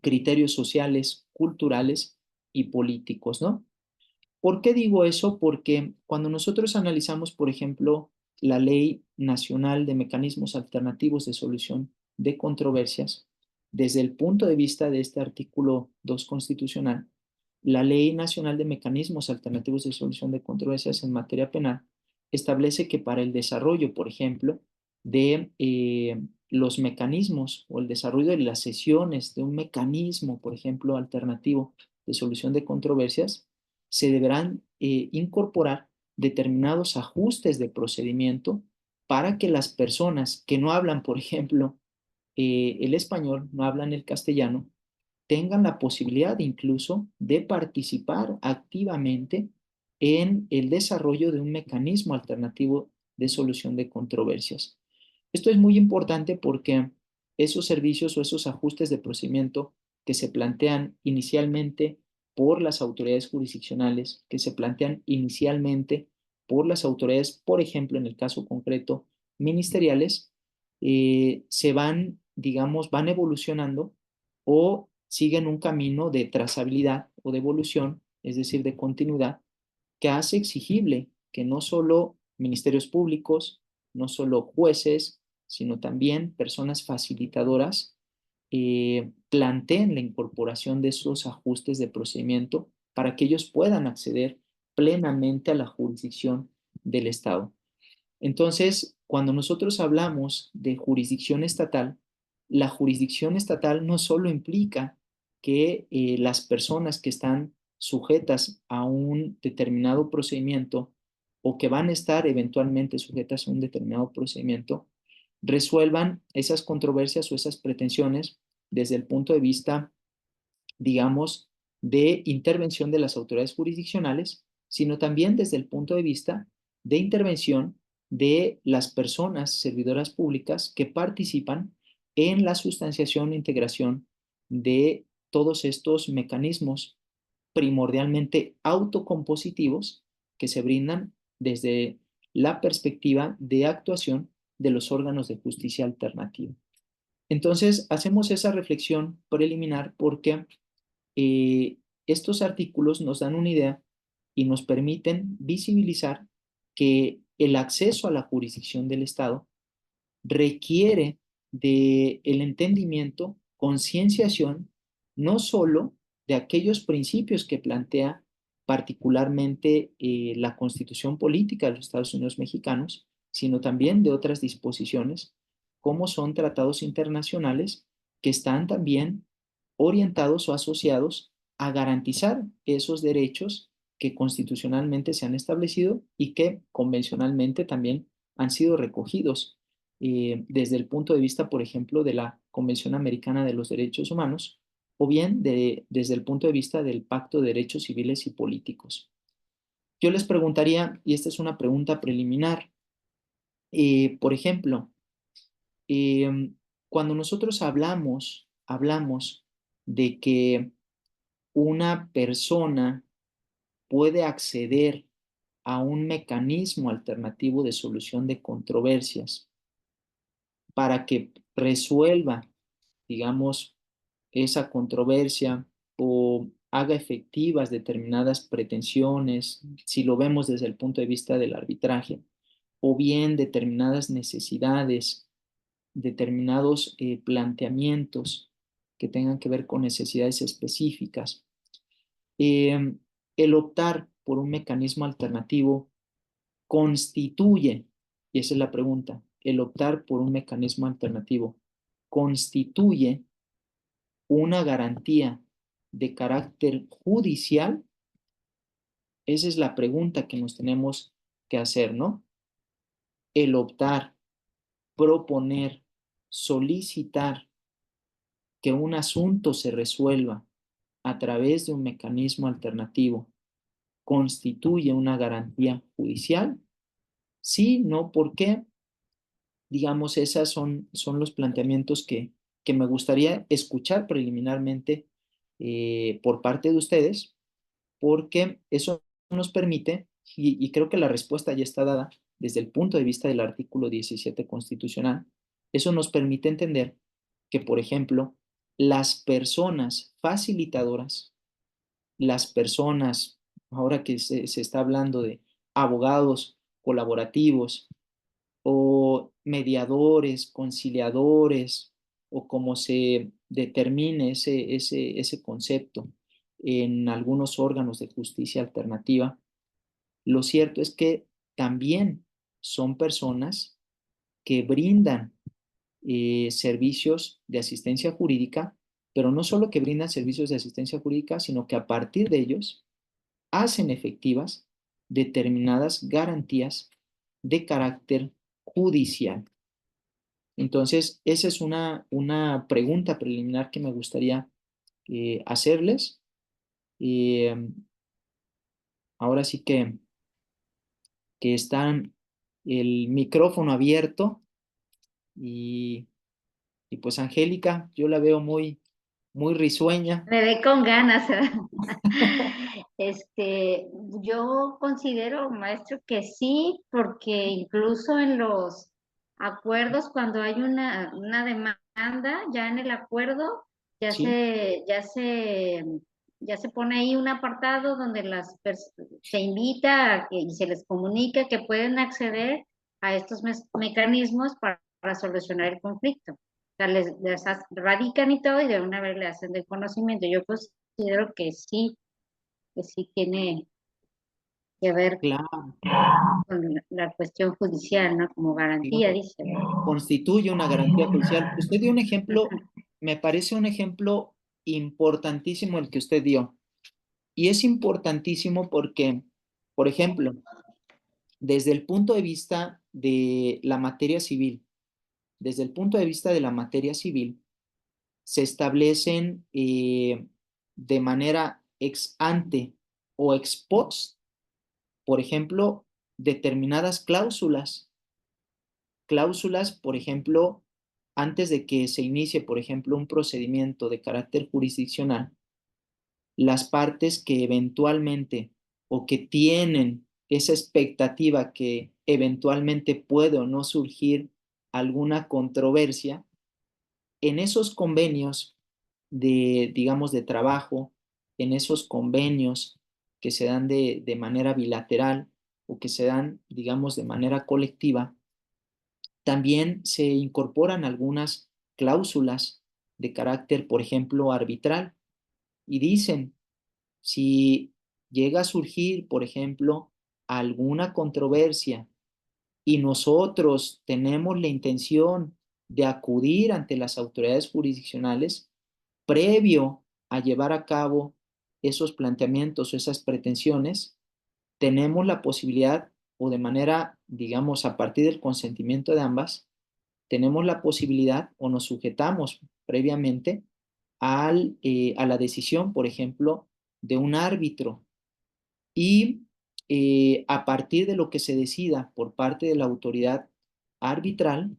criterios sociales, culturales y políticos, ¿no? ¿Por qué digo eso? Porque cuando nosotros analizamos, por ejemplo, la Ley Nacional de Mecanismos Alternativos de Solución de Controversias, desde el punto de vista de este artículo 2 constitucional, la Ley Nacional de Mecanismos Alternativos de Solución de Controversias en materia penal establece que para el desarrollo, por ejemplo, de los mecanismos o el desarrollo de las sesiones de un mecanismo, por ejemplo, alternativo de solución de controversias, se deberán incorporar determinados ajustes de procedimiento para que las personas que no hablan, por ejemplo, el español, no hablan el castellano, tengan la posibilidad incluso de participar activamente en el desarrollo de un mecanismo alternativo de solución de controversias. Esto es muy importante porque esos servicios o esos ajustes de procedimiento que se plantean inicialmente por las autoridades jurisdiccionales, que se plantean inicialmente por las autoridades, por ejemplo, en el caso concreto, ministeriales, se van, digamos, van evolucionando o siguen un camino de trazabilidad o de evolución, es decir, de continuidad, que hace exigible que no solo ministerios públicos, no solo jueces, sino también personas facilitadoras planteen la incorporación de esos ajustes de procedimiento para que ellos puedan acceder plenamente a la jurisdicción del Estado. Entonces, cuando nosotros hablamos de jurisdicción estatal, la jurisdicción estatal no solo implica que las personas que están sujetas a un determinado procedimiento o que van a estar eventualmente sujetas a un determinado procedimiento resuelvan esas controversias o esas pretensiones desde el punto de vista, digamos, de intervención de las autoridades jurisdiccionales, sino también desde el punto de vista de intervención de las personas servidoras públicas que participan en la sustanciación e integración de todos estos mecanismos primordialmente autocompositivos que se brindan desde la perspectiva de actuación de los órganos de justicia alternativa. Entonces, hacemos esa reflexión preliminar porque estos artículos nos dan una idea y nos permiten visibilizar que el acceso a la jurisdicción del Estado requiere del entendimiento, concienciación, no solo de aquellos principios que plantea particularmente la Constitución Política de los Estados Unidos Mexicanos, sino también de otras disposiciones, como son tratados internacionales que están también orientados o asociados a garantizar esos derechos que constitucionalmente se han establecido y que convencionalmente también han sido recogidos desde el punto de vista, por ejemplo, de la Convención Americana de los Derechos Humanos, o bien desde el punto de vista del Pacto de Derechos Civiles y Políticos. Yo les preguntaría, y esta es una pregunta preliminar, por ejemplo, cuando nosotros hablamos de que una persona puede acceder a un mecanismo alternativo de solución de controversias para que resuelva, digamos, esa controversia o haga efectivas determinadas pretensiones, si lo vemos desde el punto de vista del arbitraje, o bien determinadas necesidades, determinados planteamientos que tengan que ver con necesidades específicas. Eh, el optar por un mecanismo alternativo constituye, y esa es la pregunta, el optar por un mecanismo alternativo constituye una garantía de carácter judicial. Esa es la pregunta que nos tenemos que hacer, ¿no? El optar, proponer, solicitar que un asunto se resuelva a través de un mecanismo alternativo constituye una garantía judicial. Sí, no, ¿por qué? Digamos, esos son los planteamientos que me gustaría escuchar preliminarmente por parte de ustedes, porque eso nos permite, y creo que la respuesta ya está dada desde el punto de vista del artículo 17 constitucional, eso nos permite entender que, por ejemplo, las personas facilitadoras, las personas, ahora que se está hablando de abogados colaborativos o mediadores, conciliadores, o como se determine ese concepto en algunos órganos de justicia alternativa, lo cierto es que también son personas que brindan servicios de asistencia jurídica, pero no solo que brindan servicios de asistencia jurídica, sino que a partir de ellos hacen efectivas determinadas garantías de carácter judicial. Entonces, esa es una pregunta preliminar que me gustaría hacerles. Eh, ahora sí que está el micrófono abierto y, y pues Angélica, yo la veo muy risueña. Me ve con ganas. Este, yo considero, maestro, que sí, porque incluso en los acuerdos, cuando hay una demanda, ya en el acuerdo ya Sí, ya se pone ahí un apartado donde se invita y se les comunica que pueden acceder a estos mecanismos para solucionar el conflicto. O sea, radican y todo y de una vez le hacen de conocimiento. Yo considero que sí tiene que ver claro. con la cuestión judicial, ¿no? Como garantía, Claro. dice. Constituye una garantía judicial. Usted dio un ejemplo, me parece un ejemplo importantísimo el que usted dio. Y es importantísimo porque, por ejemplo, desde el punto de vista de la materia civil, desde el punto de vista de la materia civil, se establecen de manera ex ante o ex post, por ejemplo, determinadas cláusulas, por ejemplo, antes de que se inicie, por ejemplo, un procedimiento de carácter jurisdiccional, las partes que eventualmente o que tienen esa expectativa que eventualmente puede o no surgir alguna controversia, en esos convenios digamos, de trabajo, en esos convenios que se dan de manera bilateral o que se dan, digamos, de manera colectiva, también se incorporan algunas cláusulas de carácter, por ejemplo, arbitral, y dicen, si llega a surgir, por ejemplo, alguna controversia y nosotros tenemos la intención de acudir ante las autoridades jurisdiccionales, previo a llevar a cabo esos planteamientos o esas pretensiones, tenemos la posibilidad o de manera, digamos, a partir del consentimiento de ambas, tenemos la posibilidad o nos sujetamos previamente a la decisión, por ejemplo, de un árbitro. Y a partir de lo que se decida por parte de la autoridad arbitral,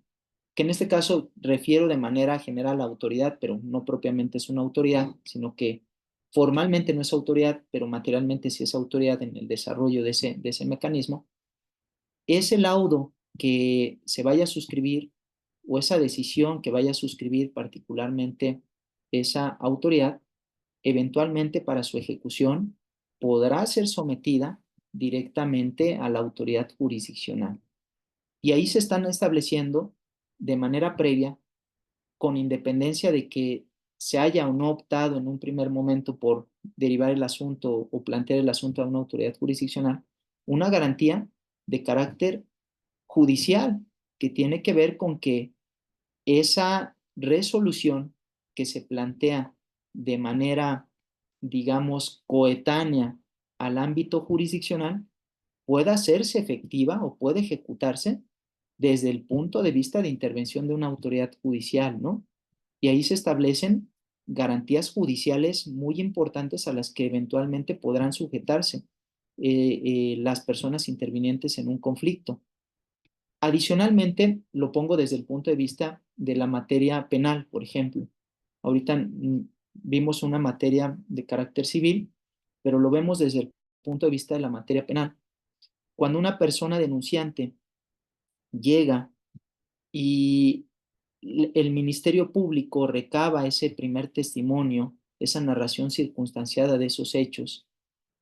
que en este caso refiero de manera general a la autoridad, pero no propiamente es una autoridad, sino que formalmente no es autoridad, pero materialmente sí es autoridad en el desarrollo de ese mecanismo, ese laudo que se vaya a suscribir o esa decisión que vaya a suscribir particularmente esa autoridad, eventualmente para su ejecución podrá ser sometida directamente a la autoridad jurisdiccional. Y ahí se están estableciendo de manera previa, con independencia de que se haya o no optado en un primer momento por derivar el asunto o plantear el asunto a una autoridad jurisdiccional, una garantía de carácter judicial que tiene que ver con que esa resolución que se plantea de manera, digamos, coetánea al ámbito jurisdiccional pueda hacerse efectiva o puede ejecutarse desde el punto de vista de intervención de una autoridad judicial, ¿no? Y ahí se establecen garantías judiciales muy importantes a las que eventualmente podrán sujetarse las personas intervinientes en un conflicto. Adicionalmente, lo pongo desde el punto de vista de la materia penal, por ejemplo. Ahorita vimos una materia de carácter civil, pero lo vemos desde el punto de vista de la materia penal. Cuando una persona denunciante llega y el Ministerio Público recaba ese primer testimonio, esa narración circunstanciada de esos hechos,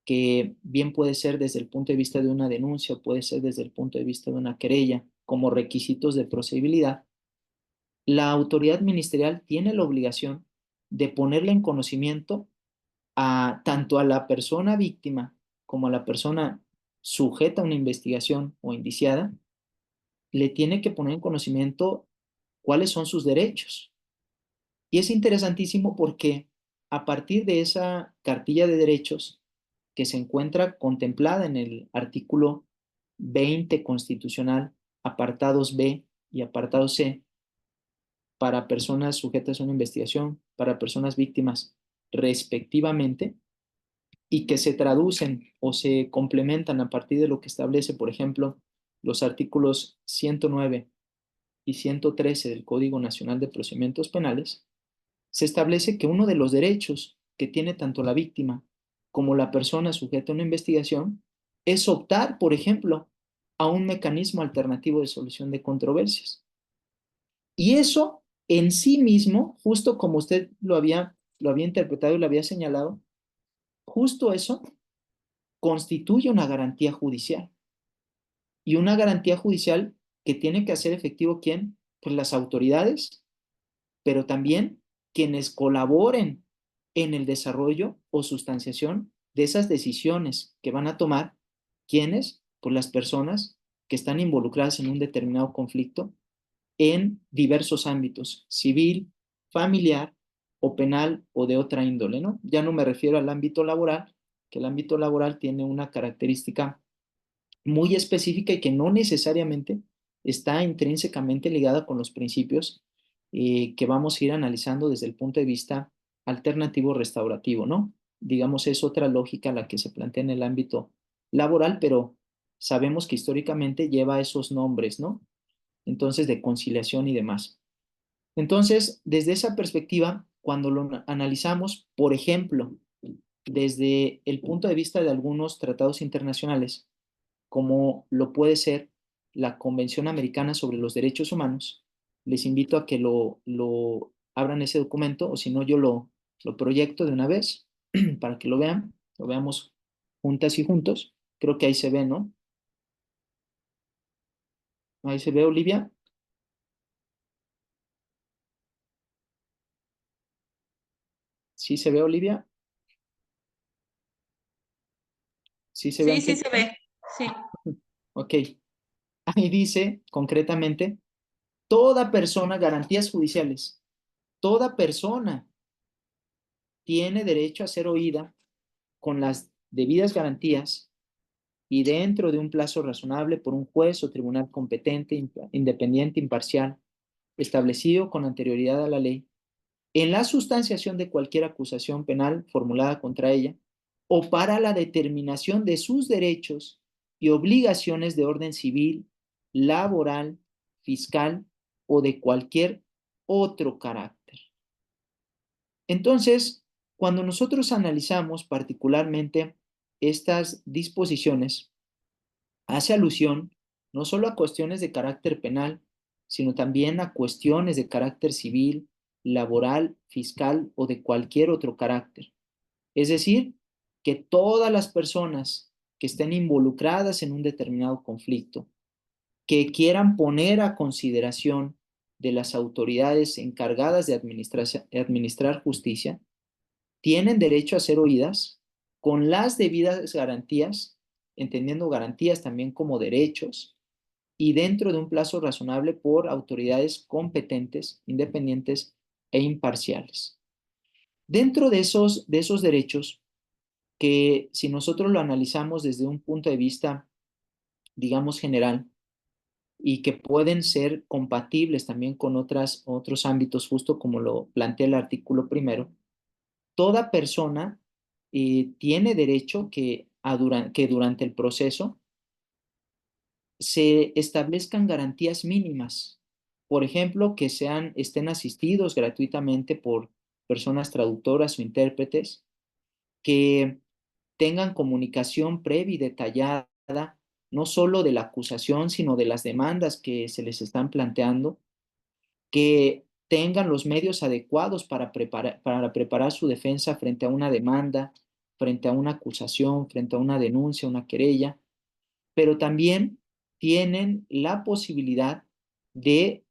que bien puede ser desde el punto de vista de una denuncia o puede ser desde el punto de vista de una querella, como requisitos de procedibilidad, la autoridad ministerial tiene la obligación de ponerle en conocimiento tanto a la persona víctima como a la persona sujeta a una investigación o indiciada, le tiene que poner en conocimiento cuáles son sus derechos. Y es interesantísimo porque a partir de esa cartilla de derechos que se encuentra contemplada en el artículo 20 constitucional, apartados B y apartado C, para personas sujetas a una investigación, para personas víctimas respectivamente, y que se traducen o se complementan a partir de lo que establece, por ejemplo, los artículos 109 y 113 del Código Nacional de Procedimientos Penales, se establece que uno de los derechos que tiene tanto la víctima como la persona sujeta a una investigación es optar, por ejemplo, a un mecanismo alternativo de solución de controversias. Y eso en sí mismo, justo como usted lo había interpretado y lo había señalado, justo eso constituye una garantía judicial. Y una garantía judicial que tiene que hacer efectivo ¿quién? Pues las autoridades, pero también quienes colaboren en el desarrollo o sustanciación de esas decisiones que van a tomar, ¿quiénes? Pues las personas que están involucradas en un determinado conflicto en diversos ámbitos, civil, familiar o penal o de otra índole, ¿no? Ya no me refiero al ámbito laboral, que el ámbito laboral tiene una característica muy específica y que no necesariamente está intrínsecamente ligada con los principios que vamos a ir analizando desde el punto de vista alternativo restaurativo, ¿no? Digamos, es otra lógica la que se plantea en el ámbito laboral, pero sabemos que históricamente lleva esos nombres, ¿no? Entonces, de conciliación y demás. Entonces, desde esa perspectiva, cuando lo analizamos, por ejemplo, desde el punto de vista de algunos tratados internacionales, como lo puede ser la Convención Americana sobre los Derechos Humanos, les invito a que lo abran ese documento, o si no, yo lo proyecto de una vez para que lo vean, lo veamos juntas y juntos. Creo que ahí se ve, ¿no? Ahí se ve, Olivia. ¿Sí se ve, Olivia? ¿Sí se ve, Sí, sí Angélica? se ve. Sí. Ok. Ahí dice concretamente, toda persona, garantías judiciales, toda persona tiene derecho a ser oída con las debidas garantías y dentro de un plazo razonable por un juez o tribunal competente, independiente, imparcial, establecido con anterioridad a la ley, en la sustanciación de cualquier acusación penal formulada contra ella, o para la determinación de sus derechos y obligaciones de orden civil, laboral, fiscal o de cualquier otro carácter. Entonces, cuando nosotros analizamos particularmente estas disposiciones, hace alusión no solo a cuestiones de carácter penal, sino también a cuestiones de carácter civil, laboral, fiscal o de cualquier otro carácter. Es decir, que todas las personas que estén involucradas en un determinado conflicto, que quieran poner a consideración de las autoridades encargadas de administrar justicia, tienen derecho a ser oídas con las debidas garantías, entendiendo garantías también como derechos, y dentro de un plazo razonable por autoridades competentes, independientes e imparciales. Dentro de esos derechos, que si nosotros lo analizamos desde un punto de vista, digamos, general, y que pueden ser compatibles también con otros ámbitos, justo como lo plantea el artículo primero, toda persona tiene derecho que durante el proceso se establezcan garantías mínimas. Por ejemplo, que estén asistidos gratuitamente por personas traductoras o intérpretes, que tengan comunicación previa y detallada, no solo de la acusación, sino de las demandas que se les están planteando, que tengan los medios adecuados para preparar su defensa frente a una demanda, frente a una acusación, frente a una denuncia, una querella, pero también tienen la posibilidad de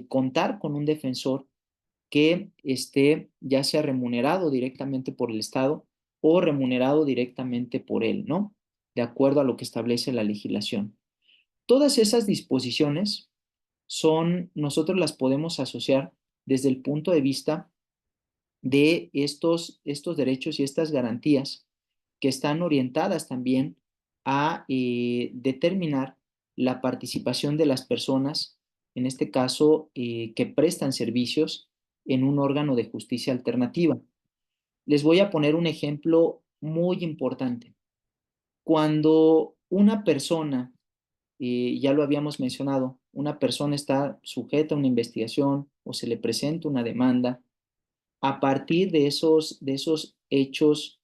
contar con un defensor que esté ya sea remunerado directamente por el Estado o remunerado directamente por él, ¿no? De acuerdo a lo que establece la legislación. Todas esas disposiciones nosotros las podemos asociar desde el punto de vista de estos derechos y estas garantías que están orientadas también a determinar la participación de las personas, en este caso, que prestan servicios en un órgano de justicia alternativa. Les voy a poner un ejemplo muy importante. Cuando una persona, ya lo habíamos mencionado, una persona está sujeta a una investigación o se le presenta una demanda, a partir de esos hechos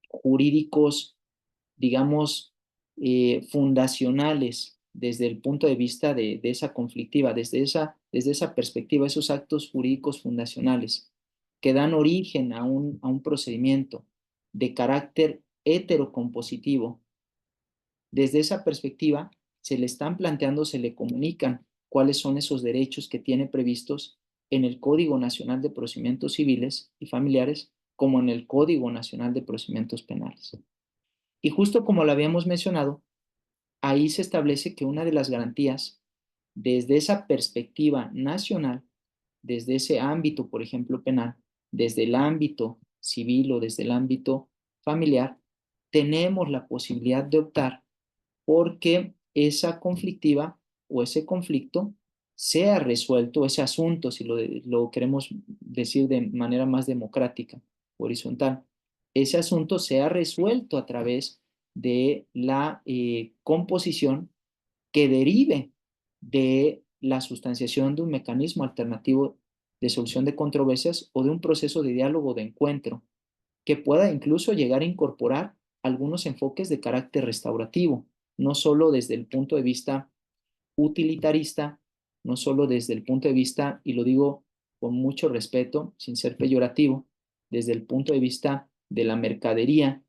jurídicos, digamos, fundacionales desde el punto de vista de esa conflictiva, desde esa perspectiva, esos actos jurídicos fundacionales que dan origen a un procedimiento de carácter heterocompositivo. Desde esa perspectiva, se le están planteando, se le comunican cuáles son esos derechos que tiene previstos en el Código Nacional de Procedimientos Civiles y Familiares, como en el Código Nacional de Procedimientos Penales. Y justo como lo habíamos mencionado, ahí se establece que una de las garantías, desde esa perspectiva nacional, desde ese ámbito, por ejemplo, penal, desde el ámbito civil o desde el ámbito familiar, tenemos la posibilidad de optar porque esa conflictiva o ese conflicto sea resuelto, ese asunto, si lo queremos decir de manera más democrática, horizontal, ese asunto sea resuelto a través de la composición que derive de la sustanciación de un mecanismo alternativo de solución de controversias o de un proceso de diálogo de encuentro que pueda incluso llegar a incorporar algunos enfoques de carácter restaurativo, no solo desde el punto de vista utilitarista, no solo desde el punto de vista, y lo digo con mucho respeto, sin ser peyorativo, desde el punto de vista de la mercadería,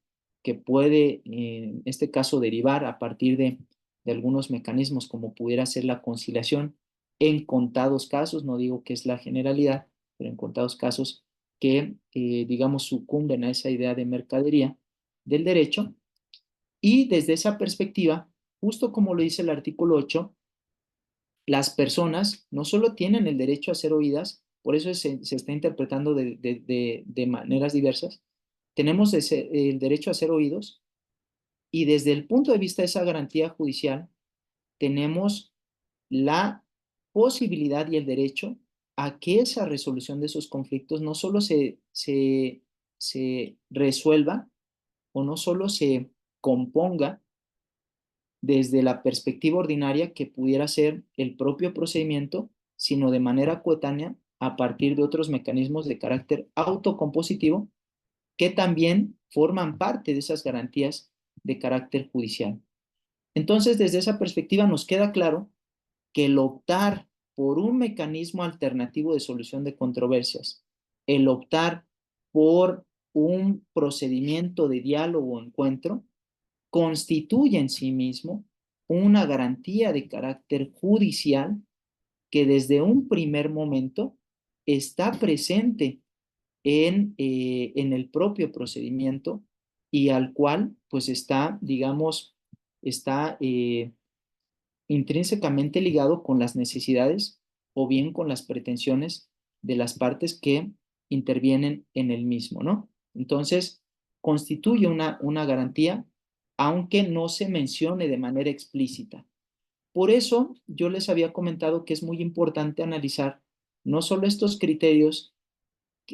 que puede, en este caso, derivar a partir de algunos mecanismos como pudiera ser la conciliación, en contados casos, no digo que es la generalidad, pero en contados casos que, digamos, sucumben a esa idea de mercadería del derecho. Y desde esa perspectiva, justo como lo dice el artículo 8, las personas no solo tienen el derecho a ser oídas, por eso se está interpretando de maneras diversas, tenemos el derecho a ser oídos y desde el punto de vista de esa garantía judicial, tenemos la posibilidad y el derecho a que esa resolución de esos conflictos no solo se resuelva o no solo se componga desde la perspectiva ordinaria que pudiera ser el propio procedimiento, sino de manera coetánea a partir de otros mecanismos de carácter autocompositivo que también forman parte de esas garantías de carácter judicial. Entonces, desde esa perspectiva nos queda claro que el optar por un mecanismo alternativo de solución de controversias, el optar por un procedimiento de diálogo o encuentro, constituye en sí mismo una garantía de carácter judicial que desde un primer momento está presente en el propio procedimiento y al cual pues está, digamos, está intrínsecamente ligado con las necesidades o bien con las pretensiones de las partes que intervienen en el mismo, ¿no? Entonces, constituye una garantía, aunque no se mencione de manera explícita. Por eso, yo les había comentado que es muy importante analizar no solo estos criterios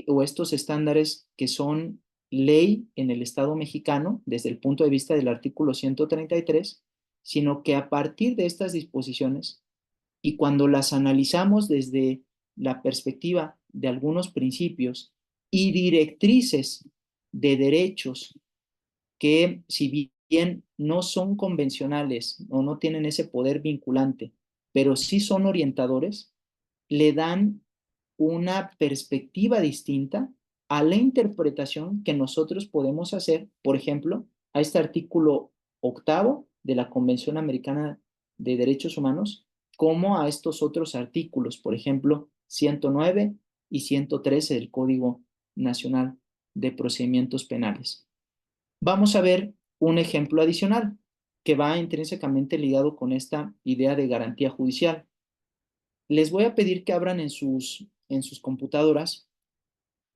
o estos estándares que son ley en el Estado mexicano desde el punto de vista del artículo 133, sino que a partir de estas disposiciones y cuando las analizamos desde la perspectiva de algunos principios y directrices de derechos que, si bien no son convencionales o no tienen ese poder vinculante, pero sí son orientadores, le dan una perspectiva distinta a la interpretación que nosotros podemos hacer, por ejemplo, a este artículo 8 de la Convención Americana de Derechos Humanos, como a estos otros artículos, por ejemplo, 109 y 113 del Código Nacional de Procedimientos Penales. Vamos a ver un ejemplo adicional que va intrínsecamente ligado con esta idea de garantía judicial. Les voy a pedir que abran en sus computadoras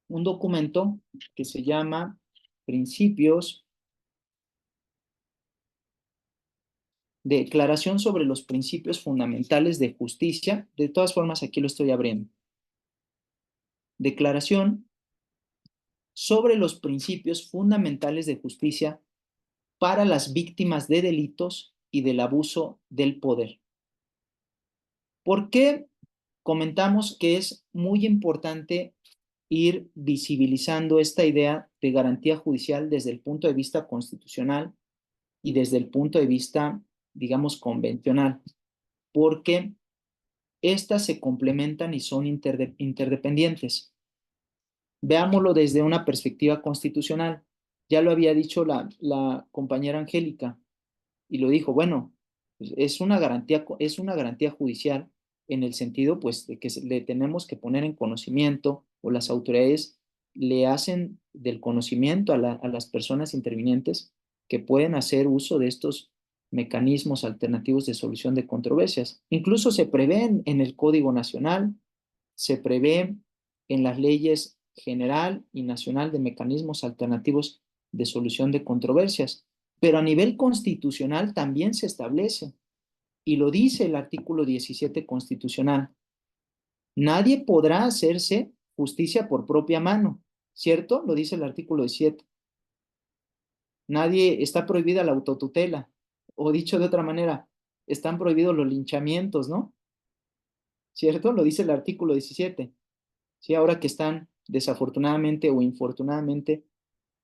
un documento que se llama Principios, Declaración sobre los Principios Fundamentales de Justicia. De todas formas, aquí lo estoy abriendo. Declaración sobre los Principios Fundamentales de Justicia para las víctimas de delitos y del abuso del poder. ¿Por qué comentamos que es muy importante ir visibilizando esta idea de garantía judicial desde el punto de vista constitucional y desde el punto de vista, digamos, convencional? Porque estas se complementan y son interdependientes. Veámoslo desde una perspectiva constitucional. Ya lo había dicho la compañera Angélica y lo dijo, bueno, es una garantía judicial en el sentido pues de que le tenemos que poner en conocimiento o las autoridades le hacen del conocimiento a las personas intervinientes que pueden hacer uso de estos mecanismos alternativos de solución de controversias. Incluso se prevén en el Código Nacional, se prevé en las leyes general y nacional de mecanismos alternativos de solución de controversias, pero a nivel constitucional también se establece, y lo dice el artículo 17 constitucional. Nadie podrá hacerse justicia por propia mano, ¿cierto? Lo dice el artículo 17. Nadie, está prohibida la autotutela, o dicho de otra manera, están prohibidos los linchamientos, ¿no? ¿Cierto? Lo dice el artículo 17. Sí, ahora que están desafortunadamente o infortunadamente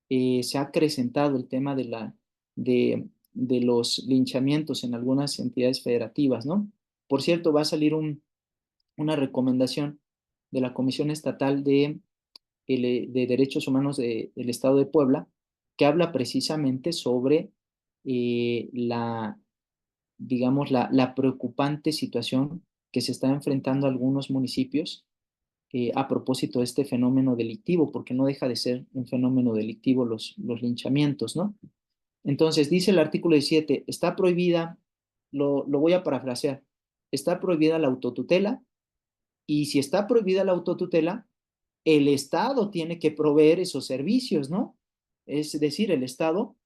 se ha acrecentado el tema de los linchamientos en algunas entidades federativas, ¿no? Por cierto, va a salir una recomendación de la Comisión Estatal de Derechos Humanos del Estado de Puebla, que habla precisamente sobre digamos, la preocupante situación que se está enfrentando algunos municipios a propósito de este fenómeno delictivo, porque no deja de ser un fenómeno delictivo los linchamientos, ¿no? Entonces, dice el artículo 17, está prohibida, lo voy a parafrasear, está prohibida la autotutela, y si está prohibida la autotutela, el Estado tiene que proveer esos servicios, ¿no? Es decir, el Estado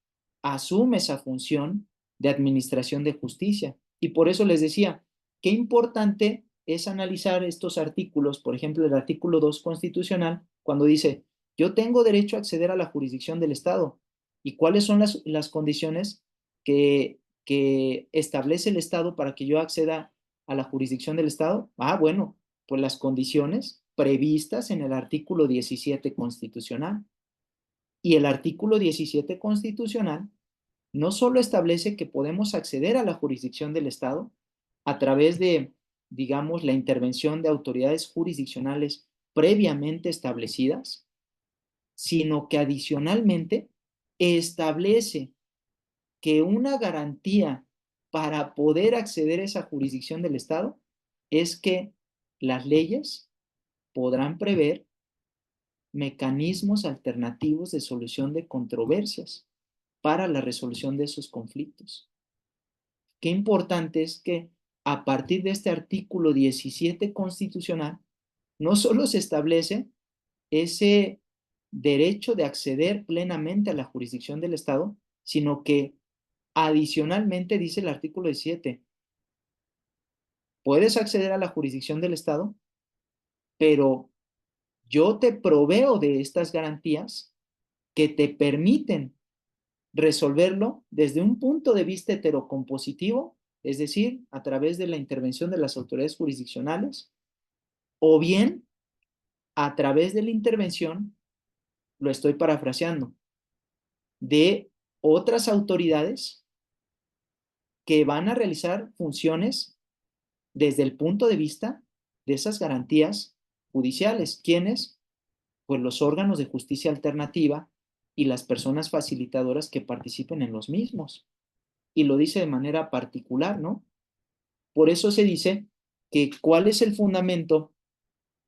asume esa función de administración de justicia. Y por eso les decía, qué importante es analizar estos artículos, por ejemplo, el artículo 2 constitucional, cuando dice, yo tengo derecho a acceder a la jurisdicción del Estado. ¿Y cuáles son las condiciones que establece el Estado para que yo acceda a la jurisdicción del Estado? Ah, bueno, pues las condiciones previstas en el artículo 17 constitucional. Y el artículo 17 constitucional no solo establece que podemos acceder a la jurisdicción del Estado a través de, digamos, la intervención de autoridades jurisdiccionales previamente establecidas, sino que adicionalmente establece que una garantía para poder acceder a esa jurisdicción del Estado es que las leyes podrán prever mecanismos alternativos de solución de controversias para la resolución de esos conflictos. Qué importante es que a partir de este artículo 17 constitucional, no solo se establece ese derecho de acceder plenamente a la jurisdicción del Estado, sino que adicionalmente dice el artículo 17, puedes acceder a la jurisdicción del Estado, pero yo te proveo de estas garantías que te permiten resolverlo desde un punto de vista heterocompositivo, es decir, a través de la intervención de las autoridades jurisdiccionales, o bien a través de la intervención, lo estoy parafraseando, de otras autoridades que van a realizar funciones desde el punto de vista de esas garantías judiciales. ¿Quiénes? Pues los órganos de justicia alternativa y las personas facilitadoras que participen en los mismos. Y lo dice de manera particular, ¿no? Por eso se dice que cuál es el fundamento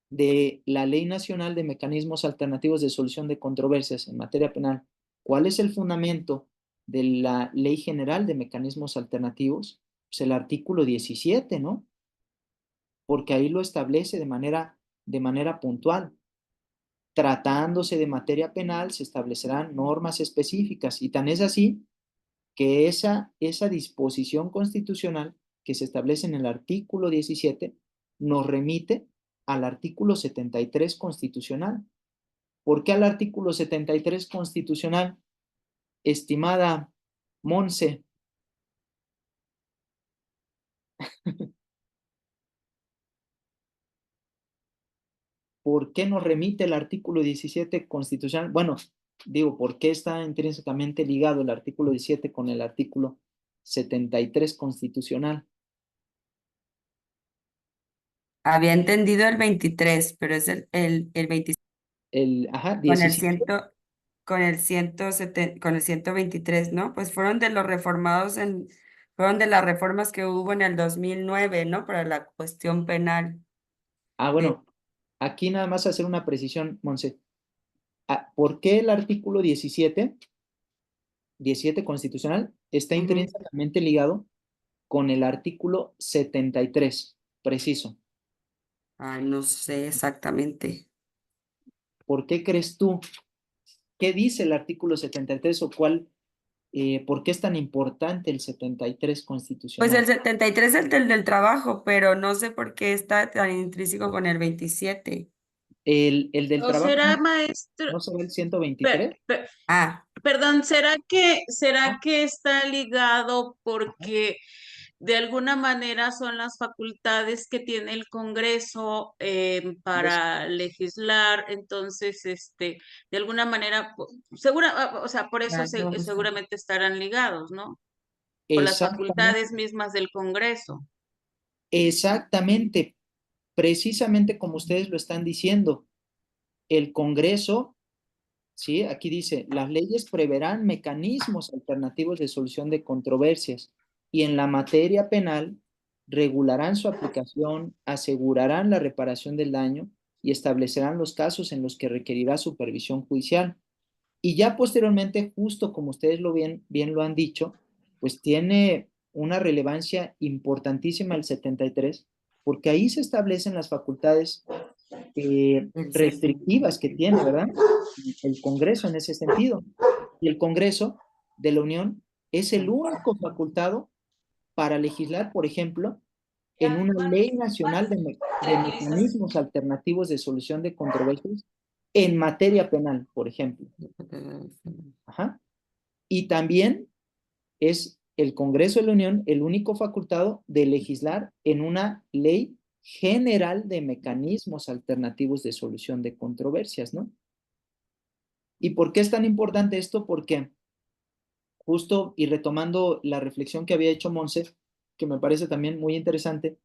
de la Ley Nacional de Mecanismos Alternativos de Solución de Controversias en materia penal. ¿Cuál es el fundamento de la Ley General de Mecanismos Alternativos? Pues el artículo 17, ¿no? Porque ahí lo establece de manera puntual. Tratándose de materia penal, se establecerán normas específicas, y tan es así que esa disposición constitucional que se establece en el artículo 17 nos remite al artículo 73 constitucional. ¿Por qué al artículo 73 constitucional, estimada Monse? ¿Por qué nos remite el artículo 17 constitucional? Bueno, digo, ¿por qué está intrínsecamente ligado el artículo 17 con el artículo 73 constitucional? Había entendido el 23, pero es el 26 Ajá, con el 17. con el 170, con el 123, ¿no? Pues fueron de los reformados fueron de las reformas que hubo en el 2009, ¿no? Para la cuestión penal. Bueno, aquí nada más hacer una precisión, Monse. ¿Por qué el artículo 17 constitucional está intrínsecamente ligado con el artículo 73? Preciso. Ay, no sé exactamente. ¿Por qué crees tú? ¿Qué dice el artículo 73 o por qué es tan importante el 73 constitucional? Pues el 73 es el del trabajo, pero no sé por qué está tan intrínseco con el 27. El del ¿O trabajo, será, maestro? ¿no será el 123? Perdón, será que está ligado porque de alguna manera son las facultades que tiene el Congreso para legislar? Entonces, de alguna manera, o sea, por eso seguramente estarán ligados, ¿no? Por las Exactamente, facultades mismas del Congreso. exactamente, precisamente como ustedes lo están diciendo. El Congreso, ¿sí? Aquí dice, las leyes preverán mecanismos alternativos de solución de controversias y en la materia penal regularán su aplicación, asegurarán la reparación del daño y establecerán los casos en los que requerirá supervisión judicial. Y ya posteriormente, justo como ustedes bien lo han dicho, pues tiene una relevancia importantísima el 73, porque ahí se establecen las facultades restrictivas que tiene, ¿verdad? El Congreso en ese sentido. Y el Congreso de la Unión es el único facultado para legislar, por ejemplo, en una ley nacional de mecanismos alternativos de solución de controversias en materia penal, por ejemplo. Ajá. Y también es el Congreso de la Unión el único facultado de legislar en una ley general de mecanismos alternativos de solución de controversias, ¿no? ¿Y por qué es tan importante esto? Porque justo, y retomando la reflexión que había hecho Monse, que me parece también muy interesante,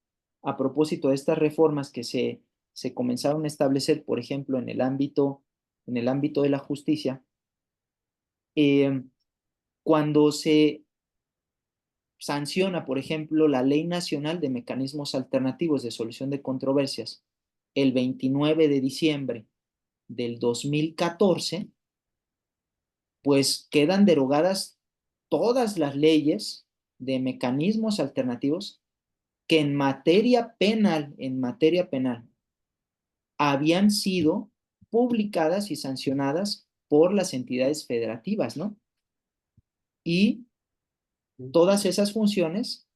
a propósito de estas reformas que se comenzaron a establecer, por ejemplo, en el ámbito de la justicia, cuando se sanciona, por ejemplo, la Ley Nacional de Mecanismos Alternativos de Solución de Controversias el 29 de diciembre del 2014, pues quedan derogadas todas las leyes de mecanismos alternativos que en materia penal, habían sido publicadas y sancionadas por las entidades federativas, ¿no? Y todas esas funciones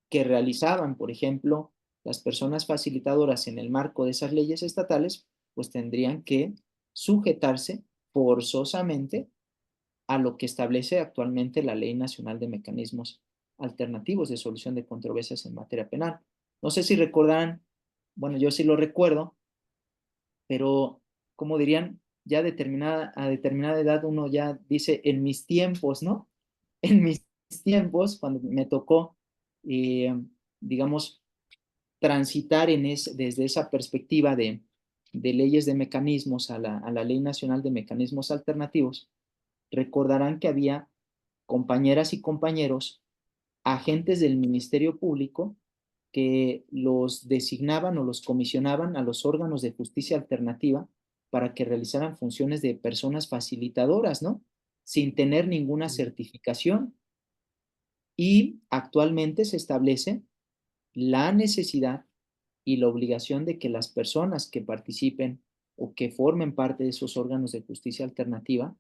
que realizaban, por ejemplo, las personas facilitadoras en el marco de esas leyes estatales, pues tendrían que sujetarse forzosamente a lo que establece actualmente la Ley Nacional de Mecanismos Alternativos de Solución de Controversias en materia penal. No sé si recordarán, bueno, yo sí lo recuerdo, pero como dirían, ya a determinada edad uno ya dice en mis tiempos, ¿no? En mis tiempos, cuando me tocó, digamos, transitar desde esa perspectiva de leyes de mecanismos a la Ley Nacional de Mecanismos Alternativos, recordarán que había compañeras y compañeros, agentes del Ministerio Público, que los designaban o los comisionaban a los órganos de justicia alternativa para que realizaran funciones de personas facilitadoras, ¿no? Sin tener ninguna certificación. Y actualmente se establece la necesidad y la obligación de que las personas que participen o que formen parte de esos órganos de justicia alternativa,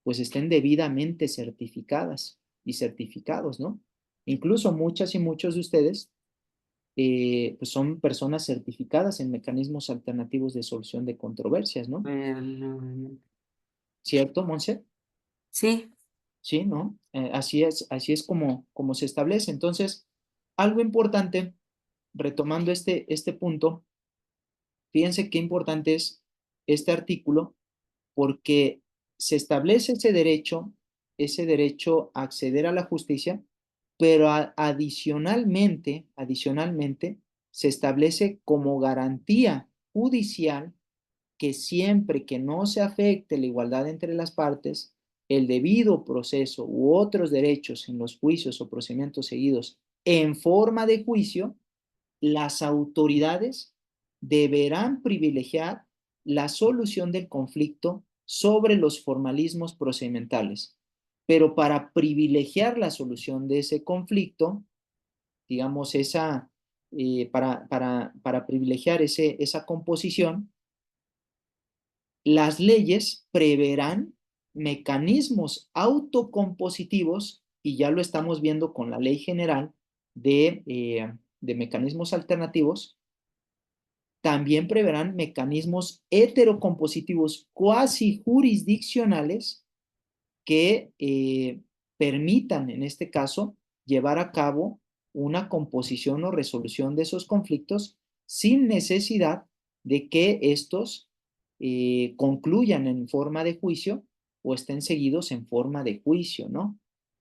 pues estén debidamente certificadas y certificados, ¿no? Incluso muchas y muchos de ustedes pues son personas certificadas en mecanismos alternativos de solución de controversias, ¿no? ¿Cierto, Monse? Sí. Sí, ¿no? Así es como se establece. Entonces, algo importante, retomando este punto, fíjense qué importante es este artículo, porque se establece ese derecho a acceder a la justicia, pero adicionalmente, se establece como garantía judicial que siempre que no se afecte la igualdad entre las partes, el debido proceso u otros derechos en los juicios o procedimientos seguidos en forma de juicio, las autoridades deberán privilegiar la solución del conflicto sobre los formalismos procedimentales. Pero para privilegiar la solución de ese conflicto, digamos, para privilegiar esa composición, las leyes preverán mecanismos autocompositivos, y ya lo estamos viendo con la Ley General de Mecanismos Alternativos. También preverán mecanismos heterocompositivos cuasi jurisdiccionales que permitan, en este caso, llevar a cabo una composición o resolución de esos conflictos sin necesidad de que estos concluyan en forma de juicio o estén seguidos en forma de juicio, ¿no?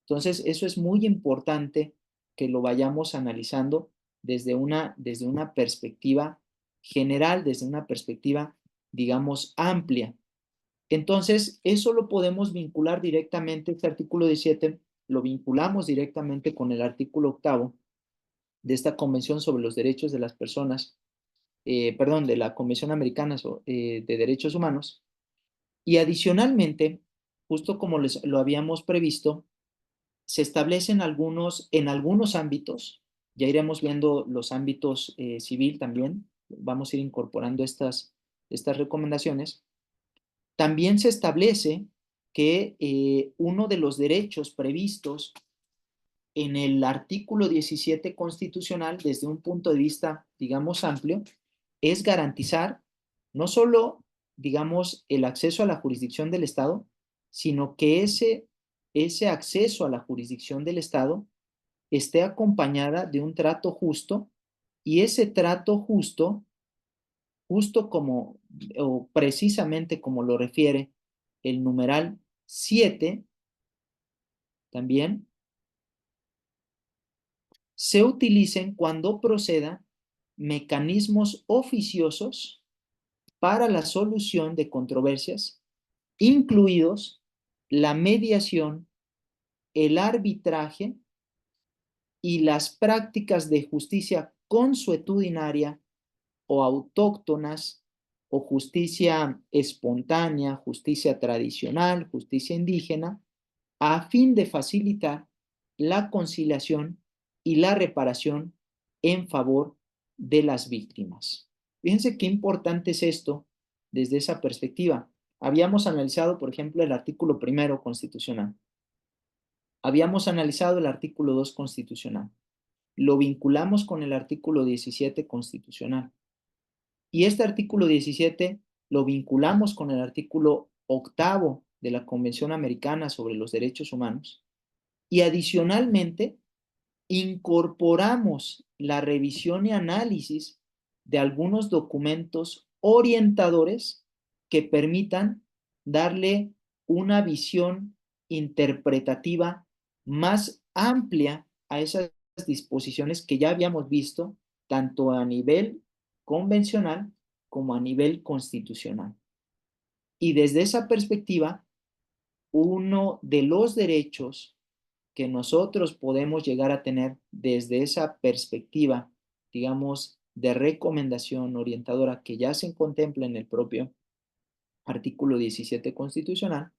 Entonces, eso es muy importante que lo vayamos analizando desde una perspectiva general, desde una perspectiva, digamos, amplia. Entonces, eso lo podemos vincular directamente, este artículo 17, lo vinculamos directamente con el artículo 8 de esta Convención sobre los Derechos de las Personas, de la Convención Americana de Derechos Humanos. Y adicionalmente, justo como lo habíamos previsto, se establecen en algunos ámbitos, ya iremos viendo los ámbitos civil también, vamos a ir incorporando estas recomendaciones. También se establece que uno de los derechos previstos en el artículo 17 constitucional, desde un punto de vista, digamos, amplio, es garantizar no solo, digamos, el acceso a la jurisdicción del Estado, sino que ese acceso a la jurisdicción del Estado esté acompañada de un trato justo, y ese trato justo, justo como, o precisamente como lo refiere el numeral 7, también, se utilicen cuando procedan mecanismos oficiosos para la solución de controversias, incluidos la mediación, el arbitraje y las prácticas de justicia consuetudinaria o autóctonas, o justicia espontánea, justicia tradicional, justicia indígena, a fin de facilitar la conciliación y la reparación en favor de las víctimas. Fíjense qué importante es esto desde esa perspectiva. Habíamos analizado, por ejemplo, el artículo 1 constitucional. Habíamos analizado el artículo 2 constitucional. Lo vinculamos con el artículo 17 constitucional. Y este artículo 17 lo vinculamos con el artículo 8 de la Convención Americana sobre los Derechos Humanos. Y adicionalmente, incorporamos la revisión y análisis de algunos documentos orientadores que permitan darle una visión interpretativa más amplia a esas disposiciones que ya habíamos visto, tanto a nivel convencional como a nivel constitucional. Y desde esa perspectiva, uno de los derechos que nosotros podemos llegar a tener desde esa perspectiva, digamos, de recomendación orientadora que ya se contempla en el propio artículo 17 constitucional,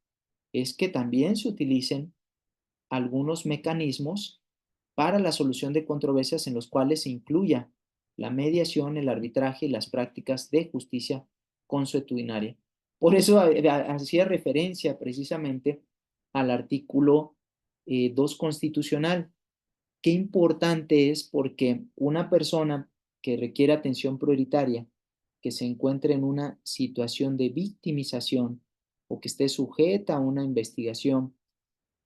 es que también se utilicen algunos mecanismos para la solución de controversias en los cuales se incluya la mediación, el arbitraje y las prácticas de justicia consuetudinaria. Por eso hacía referencia precisamente al artículo 2 constitucional. Qué importante es, porque una persona que requiere atención prioritaria, que se encuentre en una situación de victimización o que esté sujeta a una investigación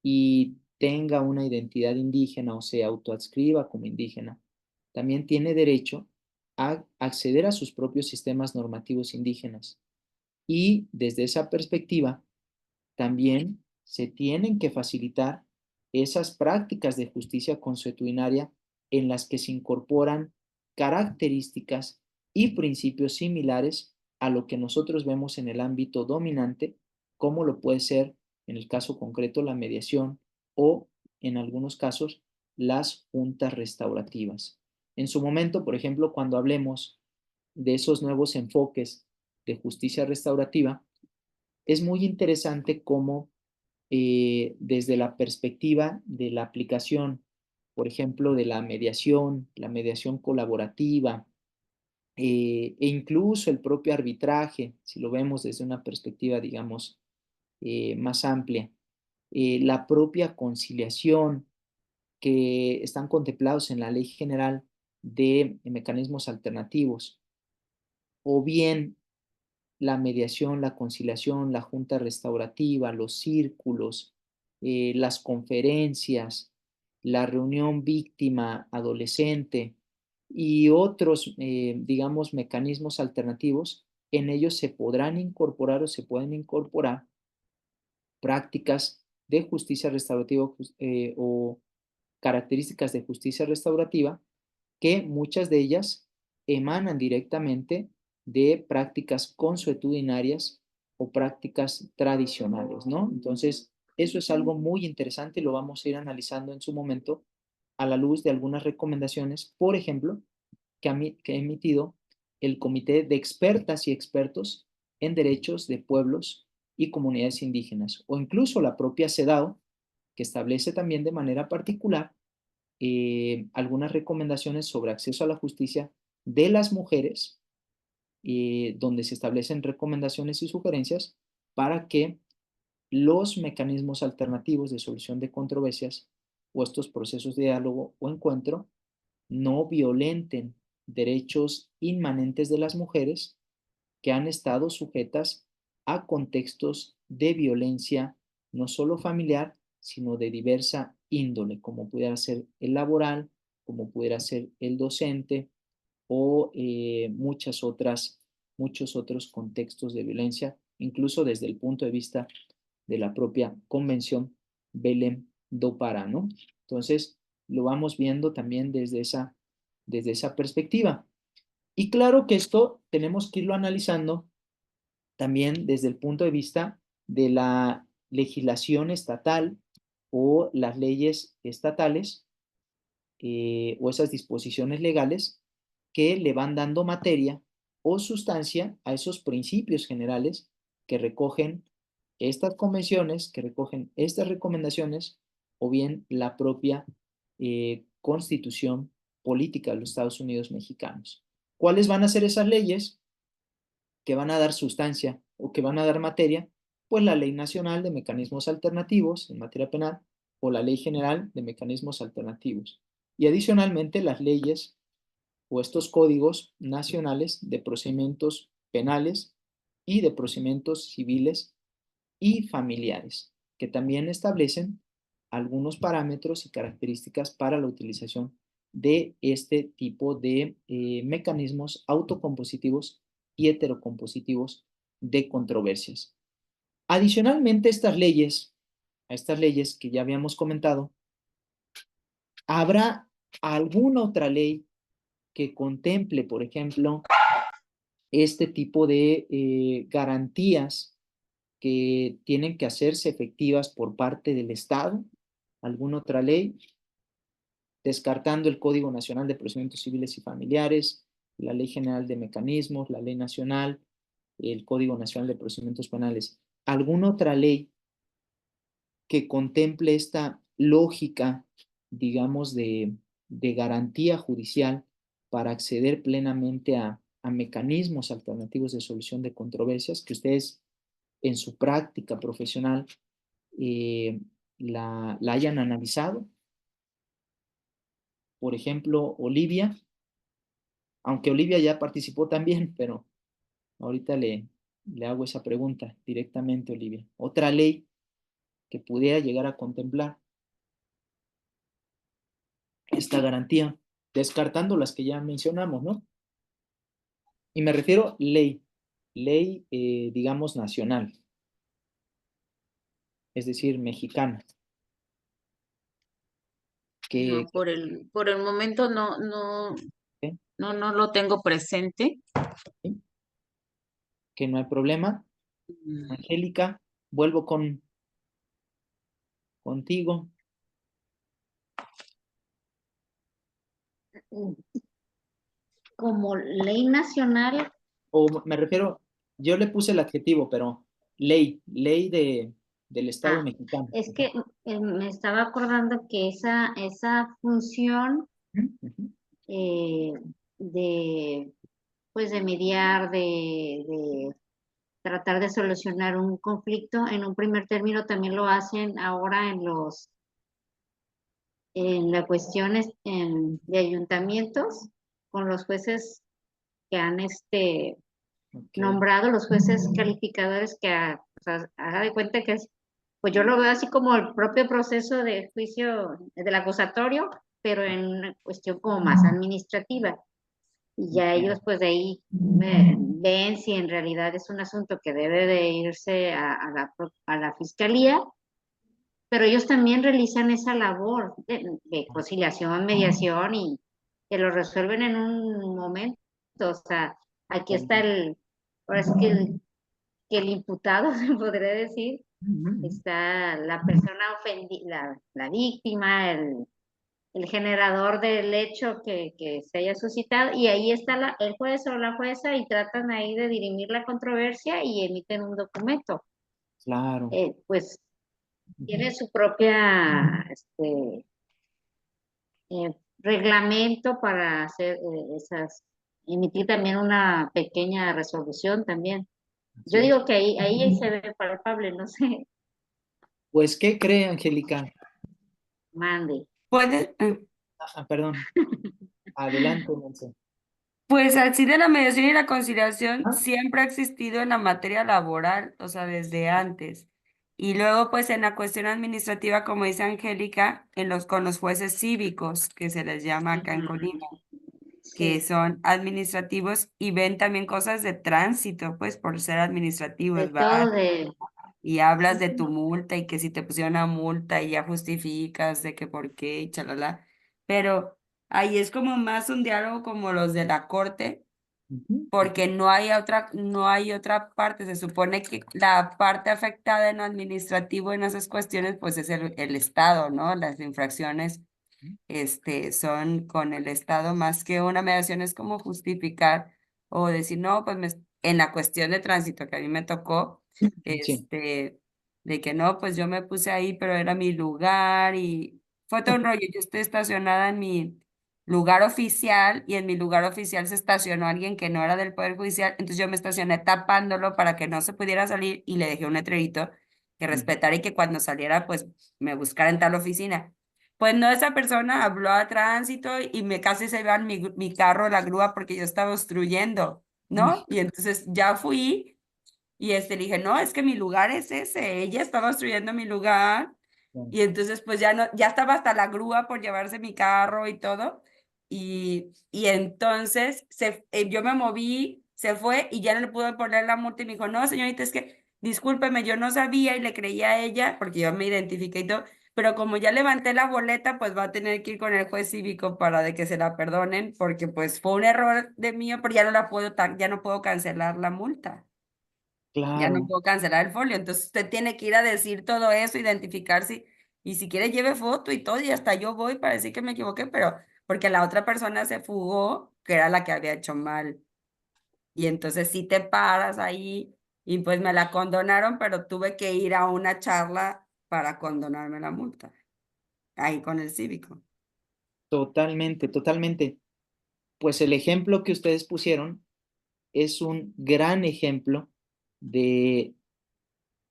y tenga una identidad indígena o se autoadscriba como indígena, también tiene derecho a acceder a sus propios sistemas normativos indígenas. Y desde esa perspectiva, también se tienen que facilitar esas prácticas de justicia consuetudinaria en las que se incorporan características y principios similares a lo que nosotros vemos en el ámbito dominante, como lo puede ser en el caso concreto la mediación o en algunos casos las juntas restaurativas. En su momento, por ejemplo, cuando hablemos de esos nuevos enfoques de justicia restaurativa, es muy interesante cómo desde la perspectiva de la aplicación, por ejemplo, de la mediación colaborativa, e incluso el propio arbitraje, si lo vemos desde una perspectiva, digamos, más amplia, la propia conciliación, que están contemplados en la Ley General de Mecanismos Alternativos, o bien la mediación, la conciliación, la junta restaurativa, los círculos, las conferencias, la reunión víctima adolescente y otros, digamos, mecanismos alternativos. En ellos se podrán incorporar o se pueden incorporar prácticas de justicia restaurativa o características de justicia restaurativa, que muchas de ellas emanan directamente de prácticas consuetudinarias o prácticas tradicionales, ¿no? Entonces, eso es algo muy interesante y lo vamos a ir analizando en su momento a la luz de algunas recomendaciones, por ejemplo, que ha emitido el Comité de Expertas y Expertos en Derechos de Pueblos y Comunidades Indígenas, o incluso la propia CEDAW, que establece también de manera particular algunas recomendaciones sobre acceso a la justicia de las mujeres, donde se establecen recomendaciones y sugerencias para que los mecanismos alternativos de solución de controversias o estos procesos de diálogo o encuentro no violenten derechos inmanentes de las mujeres que han estado sujetas a contextos de violencia no solo familiar, sino de diversa índole, como pudiera ser el laboral, como pudiera ser el docente o muchos otros contextos de violencia, incluso desde el punto de vista de la propia Convención Belém do Pará, ¿no? Entonces, lo vamos viendo también desde esa perspectiva. Y claro que esto tenemos que irlo analizando también desde el punto de vista de la legislación estatal o las leyes estatales o esas disposiciones legales que le van dando materia o sustancia a esos principios generales que recogen estas convenciones, que recogen estas recomendaciones, o bien la propia Constitución Política de los Estados Unidos Mexicanos. ¿Cuáles van a ser esas leyes que van a dar sustancia o que van a dar materia? Pues la Ley Nacional de Mecanismos Alternativos en materia penal o la Ley General de Mecanismos Alternativos. Y adicionalmente las leyes o estos códigos nacionales de procedimientos penales y de procedimientos civiles y familiares, que también establecen algunos parámetros y características para la utilización de este tipo de mecanismos autocompositivos y heterocompositivos de controversias. Adicionalmente, a estas leyes que ya habíamos comentado, ¿habrá alguna otra ley que contemple, por ejemplo, este tipo de garantías que tienen que hacerse efectivas por parte del Estado? ¿Alguna otra ley? Descartando el Código Nacional de Procedimientos Civiles y Familiares, la Ley General de Mecanismos, la Ley Nacional, el Código Nacional de Procedimientos Penales. ¿Alguna otra ley que contemple esta lógica, digamos, de garantía judicial para acceder plenamente a mecanismos alternativos de solución de controversias que ustedes en su práctica profesional la hayan analizado? Por ejemplo, Olivia, aunque Olivia ya participó también, pero ahorita le hago esa pregunta directamente, Olivia. Otra ley que pudiera llegar a contemplar esta garantía, descartando las que ya mencionamos, ¿no? Y me refiero ley, digamos, nacional, es decir, mexicana. Que, No, por el momento ¿eh? no lo tengo presente. ¿Sí? Que no hay problema. Angélica, vuelvo contigo. Como ley nacional, O me refiero, yo le puse el adjetivo, pero ley del Estado mexicano. es que me estaba acordando que esa función Ujú. eh, de, pues de mediar, de tratar de solucionar un conflicto, en un primer término también lo hacen ahora en las cuestiones de ayuntamientos, con los jueces que han Ok, nombrado, los jueces calificadores que o sea, haga de cuenta que pues yo lo veo así como el propio proceso de juicio del acusatorio, pero en una cuestión como más administrativa. Y ya ok. ellos pues de ahí ven si en realidad es un asunto que debe de irse a la fiscalía, pero ellos también realizan esa labor de conciliación, mediación y que lo resuelven en un momento. O sea, aquí está ahora sí que el imputado, se podría decir, Ujú. está la persona ofendida, la víctima, el generador del hecho que se haya suscitado, y ahí está el juez o la jueza y tratan ahí de dirimir la controversia y emiten un documento. Claro. Pues Ujú. tiene su propia reglamento para hacer emitir también una pequeña resolución también. Así Yo es. digo que ahí se ve palpable, no sé. Pues, ¿qué cree, Angélica? Mande. Puede, Perdón. Adelante, Monse. pues así de la mediación y la conciliación Ah, siempre ha existido en la materia laboral, o sea, desde antes. Y luego, pues en la cuestión administrativa, como dice Angélica, con los jueces cívicos, que se les llama acá en Colima, que Sí, son administrativos y ven también cosas de tránsito, pues por ser de administrativos, todo van de... y hablas de tu multa y que si te pusieron una multa y ya justificas de que por qué y chalala. Pero ahí es como más un diálogo como los de la corte, ujú, porque no hay otra parte. Se supone que la parte afectada en lo administrativo en esas cuestiones, pues es el Estado, ¿no? Las infracciones son con el Estado más que una mediación, es como justificar o decir, no, pues en la cuestión de tránsito que a mí me tocó, sí. de que no, pues yo me puse ahí, pero era mi lugar y fue todo un rollo. Yo estoy estacionada en mi lugar oficial y en mi lugar oficial se estacionó alguien que no era del Poder Judicial, entonces yo me estacioné tapándolo para que no se pudiera salir y le dejé un letrerito que Ujú. respetara y que cuando saliera, pues me buscara en tal oficina. Pues no, esa persona habló a tránsito y me casi se iban mi carro, la grúa, porque yo estaba obstruyendo, ¿no? Y entonces ya fui y le dije, no, es que mi lugar es ese, ella estaba obstruyendo mi lugar Bueno, y entonces pues ya no, ya estaba hasta la grúa por llevarse mi carro y todo y entonces yo me moví, se fue y ya no le pude poner la multa y me dijo, no, señorita, es que discúlpeme, yo no sabía y le creía a ella porque yo me identifiqué y todo, pero como ya levanté la boleta, pues va a tener que ir con el juez cívico para de que se la perdonen, porque pues fue un error de mío, pero ya no ya no puedo cancelar la multa, ya no claro, puedo cancelar el folio. Entonces usted tiene que ir a decir todo eso, identificarse, y si quiere lleve foto y todo, y hasta yo voy para decir que me equivoqué, pero porque la otra persona se fugó, que era la que había hecho mal. Y entonces sí te paras ahí, y pues me la condonaron, pero tuve que ir a una charla para condonarme la multa ahí con el cívico. totalmente, totalmente. Pues el ejemplo que ustedes pusieron es un gran ejemplo de,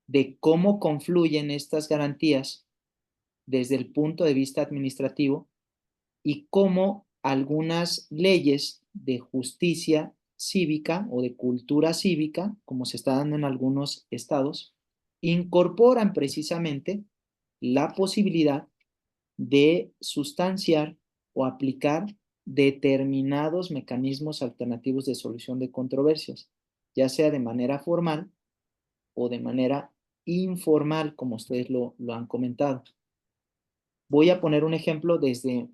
de cómo confluyen estas garantías desde el punto de vista administrativo y cómo algunas leyes de justicia cívica o de cultura cívica, como se está dando en algunos estados, incorporan precisamente la posibilidad de sustanciar o aplicar determinados mecanismos alternativos de solución de controversias, ya sea de manera formal o de manera informal, como ustedes lo han comentado. Voy a poner un ejemplo desde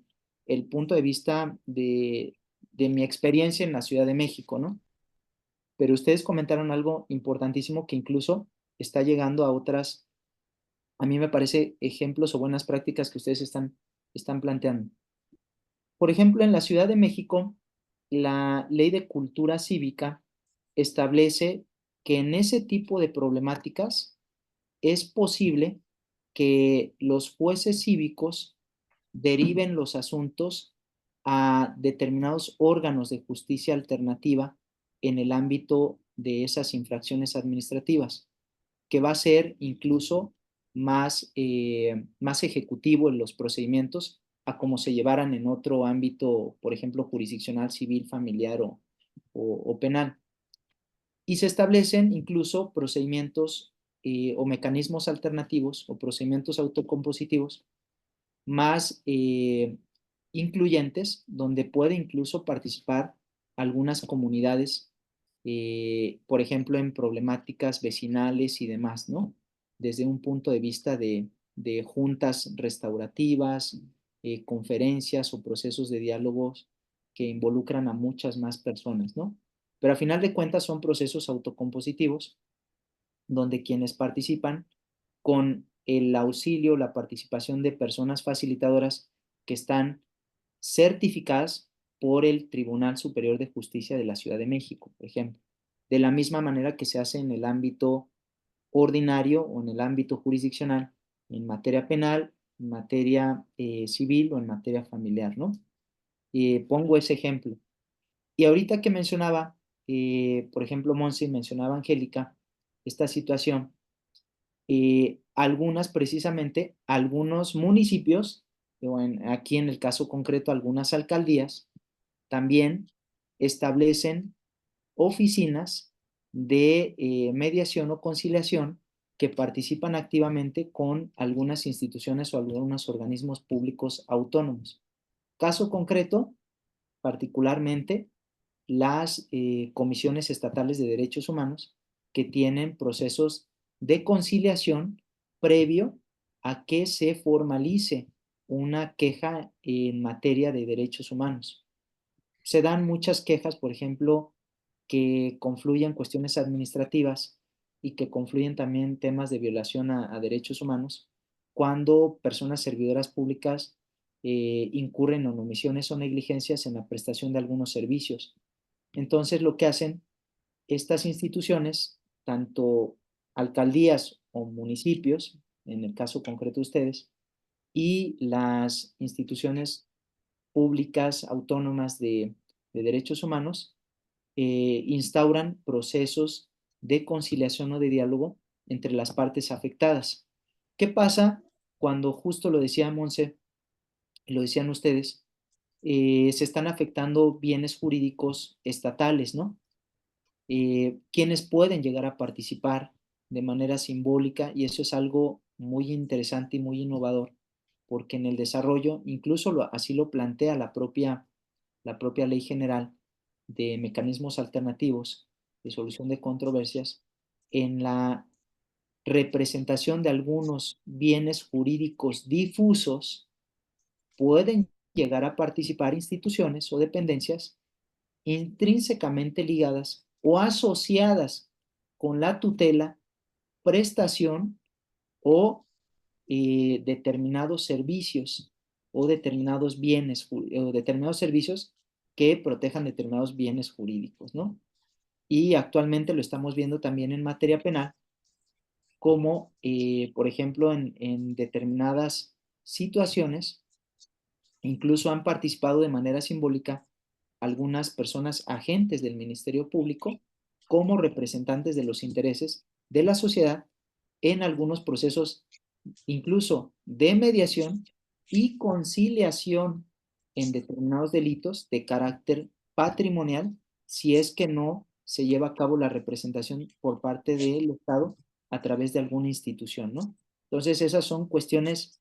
el punto de vista de mi experiencia en la Ciudad de México, ¿no? Pero ustedes comentaron algo importantísimo que incluso está llegando a otras, a mí me parece, ejemplos o buenas prácticas que ustedes están planteando. Por ejemplo, en la Ciudad de México, la Ley de Cultura Cívica establece que en ese tipo de problemáticas es posible que los jueces cívicos deriven los asuntos a determinados órganos de justicia alternativa en el ámbito de esas infracciones administrativas, que va a ser incluso más ejecutivo en los procedimientos a como se llevaran en otro ámbito, por ejemplo, jurisdiccional, civil, familiar o penal. Y se establecen incluso procedimientos o mecanismos alternativos o procedimientos autocompositivos más incluyentes, donde puede incluso participar algunas comunidades, por ejemplo, en problemáticas vecinales y demás, ¿no? Desde un punto de vista de juntas restaurativas, conferencias o procesos de diálogos que involucran a muchas más personas, ¿no? Pero a final de cuentas son procesos autocompositivos donde quienes participan con el auxilio, la participación de personas facilitadoras que están certificadas por el Tribunal Superior de Justicia de la Ciudad de México, por ejemplo. De la misma manera que se hace en el ámbito ordinario o en el ámbito jurisdiccional, en materia penal, en materia civil o en materia familiar, ¿no? Pongo ese ejemplo. Y ahorita que mencionaba, por ejemplo, Monse mencionaba Angélica, esta precisamente, algunos municipios o aquí en el caso concreto algunas alcaldías, también establecen oficinas de mediación o conciliación que participan activamente con algunas instituciones o algunos organismos públicos autónomos. Caso concreto, particularmente las comisiones estatales de derechos humanos que tienen procesos de conciliación previo a que se formalice una queja en materia de derechos humanos. Se dan muchas quejas, por ejemplo, que confluyen cuestiones administrativas y que confluyen también temas de violación a derechos humanos, cuando personas servidoras públicas incurren en omisiones o negligencias en la prestación de algunos servicios. Entonces, lo que hacen estas instituciones, tanto alcaldías o municipios, en el caso concreto de ustedes, y las instituciones públicas autónomas de derechos humanos, instauran procesos de conciliación o de diálogo entre las partes afectadas. ¿Qué pasa cuando, justo lo decía Monse, lo decían ustedes, se están afectando bienes jurídicos estatales, ¿no? Quienes pueden llegar a participar de manera simbólica, y eso es algo muy interesante y muy innovador, porque en el desarrollo, incluso así lo plantea la propia Ley General de Mecanismos Alternativos de Solución de Controversias, en la representación de algunos bienes jurídicos difusos, pueden llegar a participar instituciones o dependencias intrínsecamente ligadas o asociadas con la tutela, prestación o determinados servicios o determinados bienes o determinados servicios que protejan determinados bienes jurídicos, ¿no? Y actualmente lo estamos viendo también en materia penal, como por ejemplo en determinadas situaciones, incluso han participado de manera simbólica algunas personas agentes del Ministerio Público como representantes de los intereses de la sociedad en algunos procesos incluso de mediación y conciliación en determinados delitos de carácter patrimonial, si es que no se lleva a cabo la representación por parte del Estado a través de alguna institución, ¿no? Entonces, esas son cuestiones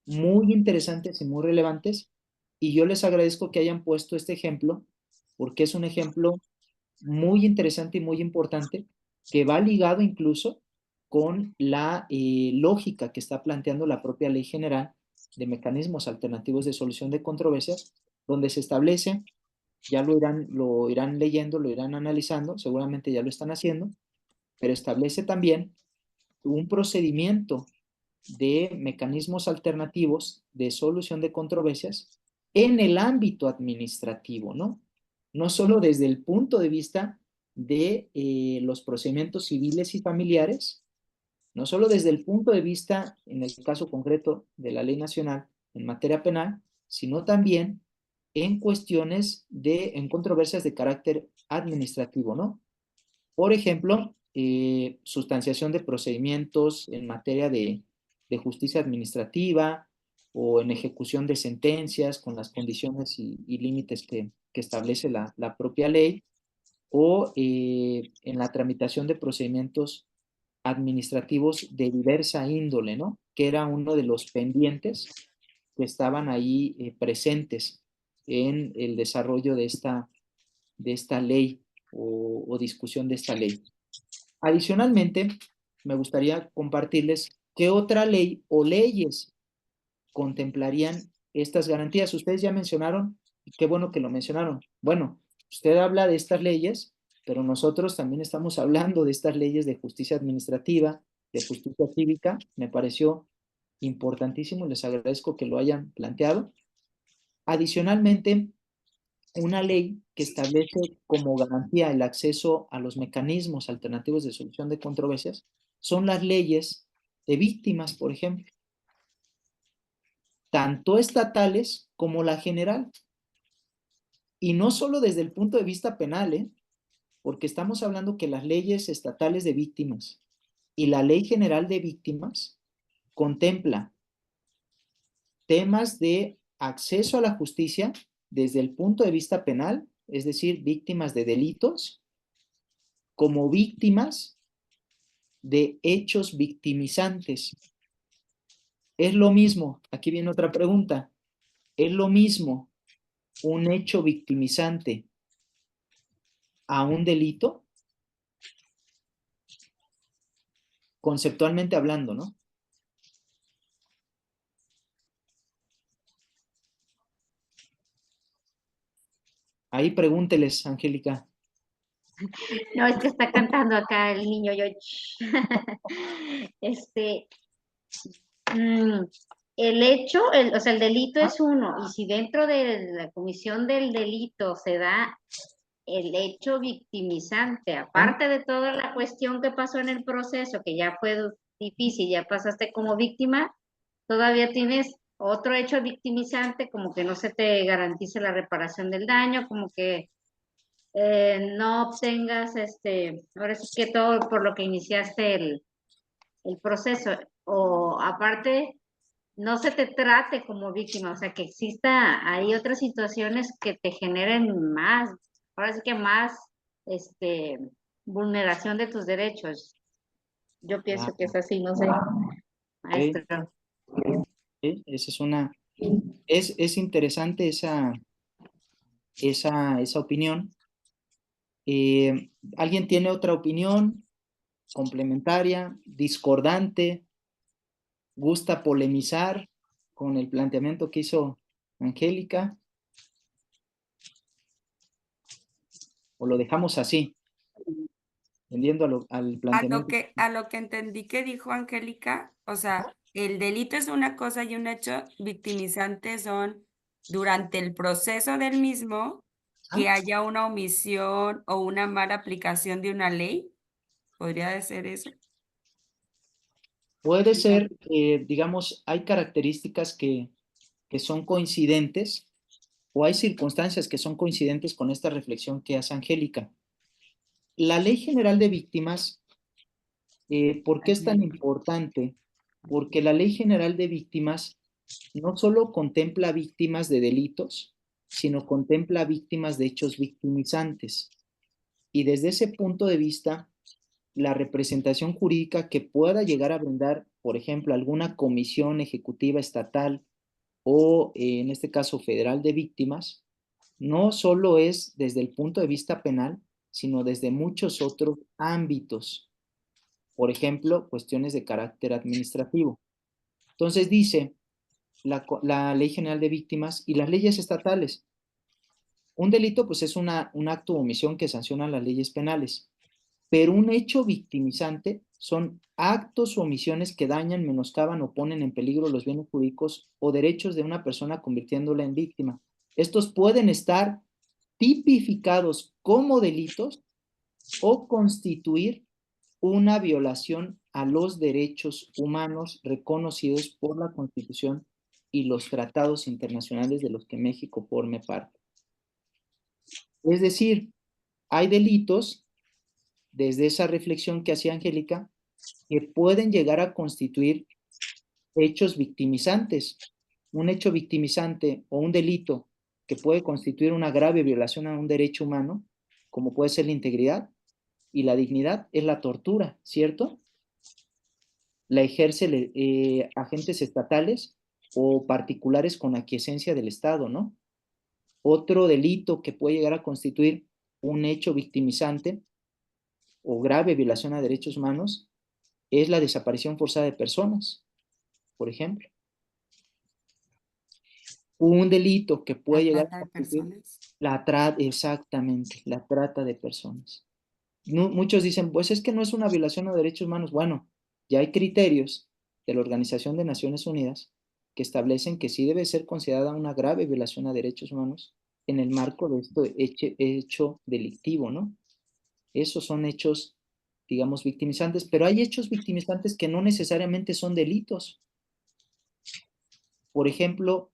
muy interesantes y muy relevantes, y yo les agradezco que hayan puesto este ejemplo, porque es un ejemplo muy interesante y muy importante, que va ligado incluso con la lógica que está planteando la propia Ley General de Mecanismos Alternativos de Solución de Controversias, donde se establece, ya lo irán leyendo, lo irán analizando, seguramente ya lo están haciendo, pero establece también un procedimiento de mecanismos alternativos de solución de controversias en el ámbito administrativo, ¿no? No solo desde el punto de vista de los procedimientos civiles y familiares, no solo desde el punto de vista, en el caso concreto de la ley nacional en materia penal, sino también en cuestiones en controversias de carácter administrativo, ¿no? Por ejemplo, sustanciación de procedimientos en materia de justicia administrativa o en ejecución de sentencias con las condiciones y límites que establece la propia ley, o en la tramitación de procedimientos administrativos de diversa índole, ¿no? Que era uno de los pendientes que estaban ahí presentes en el desarrollo de esta ley o discusión de esta ley. Adicionalmente, me gustaría compartirles qué otra ley o leyes contemplarían estas garantías. Ustedes ya mencionaron, y qué bueno que lo mencionaron. Bueno, usted habla de estas leyes, pero nosotros también estamos hablando de estas leyes de justicia administrativa, de justicia cívica. Me pareció importantísimo y les agradezco que lo hayan planteado. Adicionalmente, una ley que establece como garantía el acceso a los mecanismos alternativos de solución de controversias son las leyes de víctimas, por ejemplo, tanto estatales como la general. Y no solo desde el punto de vista penal, porque estamos hablando que las leyes estatales de víctimas y la Ley General de Víctimas contempla temas de acceso a la justicia desde el punto de vista penal, es decir, víctimas de delitos, como víctimas de hechos victimizantes. Es lo mismo, aquí viene otra pregunta, ¿es lo mismo un hecho victimizante a un delito? Conceptualmente hablando, ¿no? Ahí pregúnteles, Angélica. No, es que está cantando acá el niño yo. El hecho, o sea, el delito es uno, y si dentro de la comisión del delito se da el hecho victimizante, aparte de toda la cuestión que pasó en el proceso, que ya fue difícil, ya pasaste como víctima, todavía tienes otro hecho victimizante, como que no se te garantice la reparación del daño, como que no obtengas, ahora sí que todo por lo que iniciaste el proceso, o aparte no se te trate como víctima, o sea, que exista, hay otras situaciones que te generen más, ahora sí que más, vulneración de tus derechos. Yo pienso que es así, no sé, maestro. Esa es una, es interesante esa opinión. ¿Alguien tiene otra opinión complementaria, discordante? ¿Gusta polemizar con el planteamiento que hizo Angélica? ¿O lo dejamos así? Tendiendo al planteamiento. A lo que entendí que dijo Angélica, o sea, el delito es una cosa y un hecho victimizante son durante el proceso del mismo que haya una omisión o una mala aplicación de una ley. ¿Podría ser eso? Puede ser, digamos, hay características que son coincidentes o hay circunstancias que son coincidentes con esta reflexión que hace Angélica. La Ley General de Víctimas, ¿por qué es tan importante? Porque la Ley General de Víctimas no solo contempla víctimas de delitos, sino contempla víctimas de hechos victimizantes. Y desde ese punto de vista, la representación jurídica que pueda llegar a brindar, por ejemplo, alguna comisión ejecutiva estatal o, en este caso, federal de víctimas, no solo es desde el punto de vista penal, sino desde muchos otros ámbitos. Por ejemplo, cuestiones de carácter administrativo. Entonces dice la Ley General de Víctimas y las leyes estatales. Un delito, pues, es un acto o omisión que sancionan las leyes penales. Pero un hecho victimizante son actos o omisiones que dañan, menoscaban o ponen en peligro los bienes jurídicos o derechos de una persona convirtiéndola en víctima. Estos pueden estar tipificados como delitos o constituir una violación a los derechos humanos reconocidos por la Constitución y los tratados internacionales de los que México forme parte. Es decir, hay delitos, desde esa reflexión que hacía Angélica, que pueden llegar a constituir hechos victimizantes. Un hecho victimizante o un delito que puede constituir una grave violación a un derecho humano, como puede ser la integridad y la dignidad, es la tortura, ¿cierto? La ejerce agentes estatales o particulares con aquiescencia del Estado, ¿no? Otro delito que puede llegar a constituir un hecho victimizante o grave violación a derechos humanos es la desaparición forzada de personas, por ejemplo. Un delito que puede llegar a constituir exactamente, la trata de personas. Muchos dicen, pues es que no es una violación a derechos humanos. Bueno, ya hay criterios de la Organización de Naciones Unidas que establecen que sí debe ser considerada una grave violación a derechos humanos en el marco de este hecho delictivo, ¿no? Esos son hechos, digamos, victimizantes, pero hay hechos victimizantes que no necesariamente son delitos. Por ejemplo,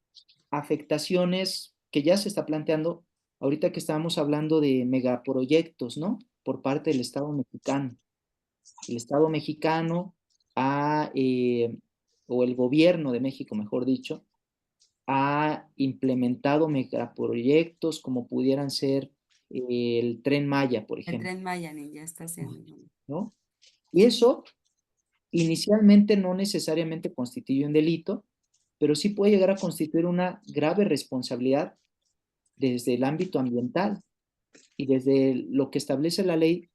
afectaciones que ya se está planteando, ahorita que estábamos hablando de megaproyectos, ¿no? Por parte del Estado mexicano. El Estado mexicano o el gobierno de México, mejor dicho, ha implementado megaproyectos como pudieran ser el Tren Maya, por El ejemplo, Tren Maya ya está haciendo. ¿no? Y eso inicialmente no necesariamente constituye un delito, pero sí puede llegar a constituir una grave responsabilidad desde el ámbito ambiental y desde lo que establece la Ley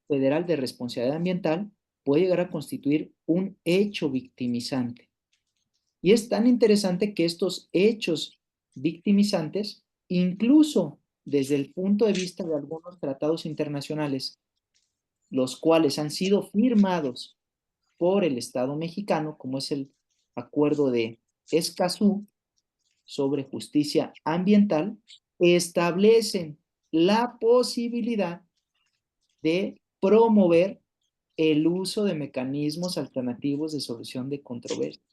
Federal de Responsabilidad Ambiental, puede llegar a constituir un hecho victimizante. Y es tan interesante que estos hechos victimizantes, incluso desde el punto de vista de algunos tratados internacionales, los cuales han sido firmados por el Estado mexicano, como es el Acuerdo de Escazú sobre justicia ambiental, establecen la posibilidad de promover el uso de mecanismos alternativos de solución de controversias,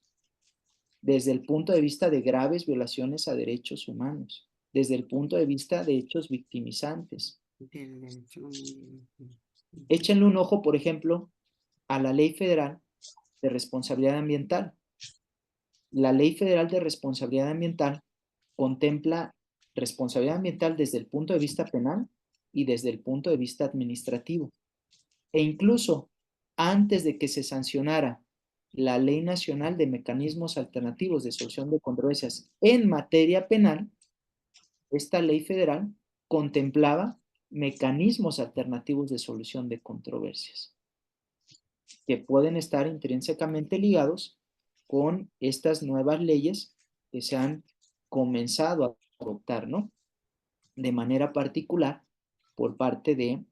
desde el punto de vista de graves violaciones a derechos humanos, desde el punto de vista de hechos victimizantes. Échenle un ojo, por ejemplo, a la Ley Federal de Responsabilidad Ambiental. La Ley Federal de Responsabilidad Ambiental contempla responsabilidad ambiental desde el punto de vista penal y desde el punto de vista administrativo. E incluso antes de que se sancionara la Ley Nacional de Mecanismos Alternativos de Solución de Controversias en materia penal, esta ley federal contemplaba mecanismos alternativos de solución de controversias que pueden estar intrínsecamente ligados con estas nuevas leyes que se han comenzado a adoptar, ¿no? De manera particular por parte de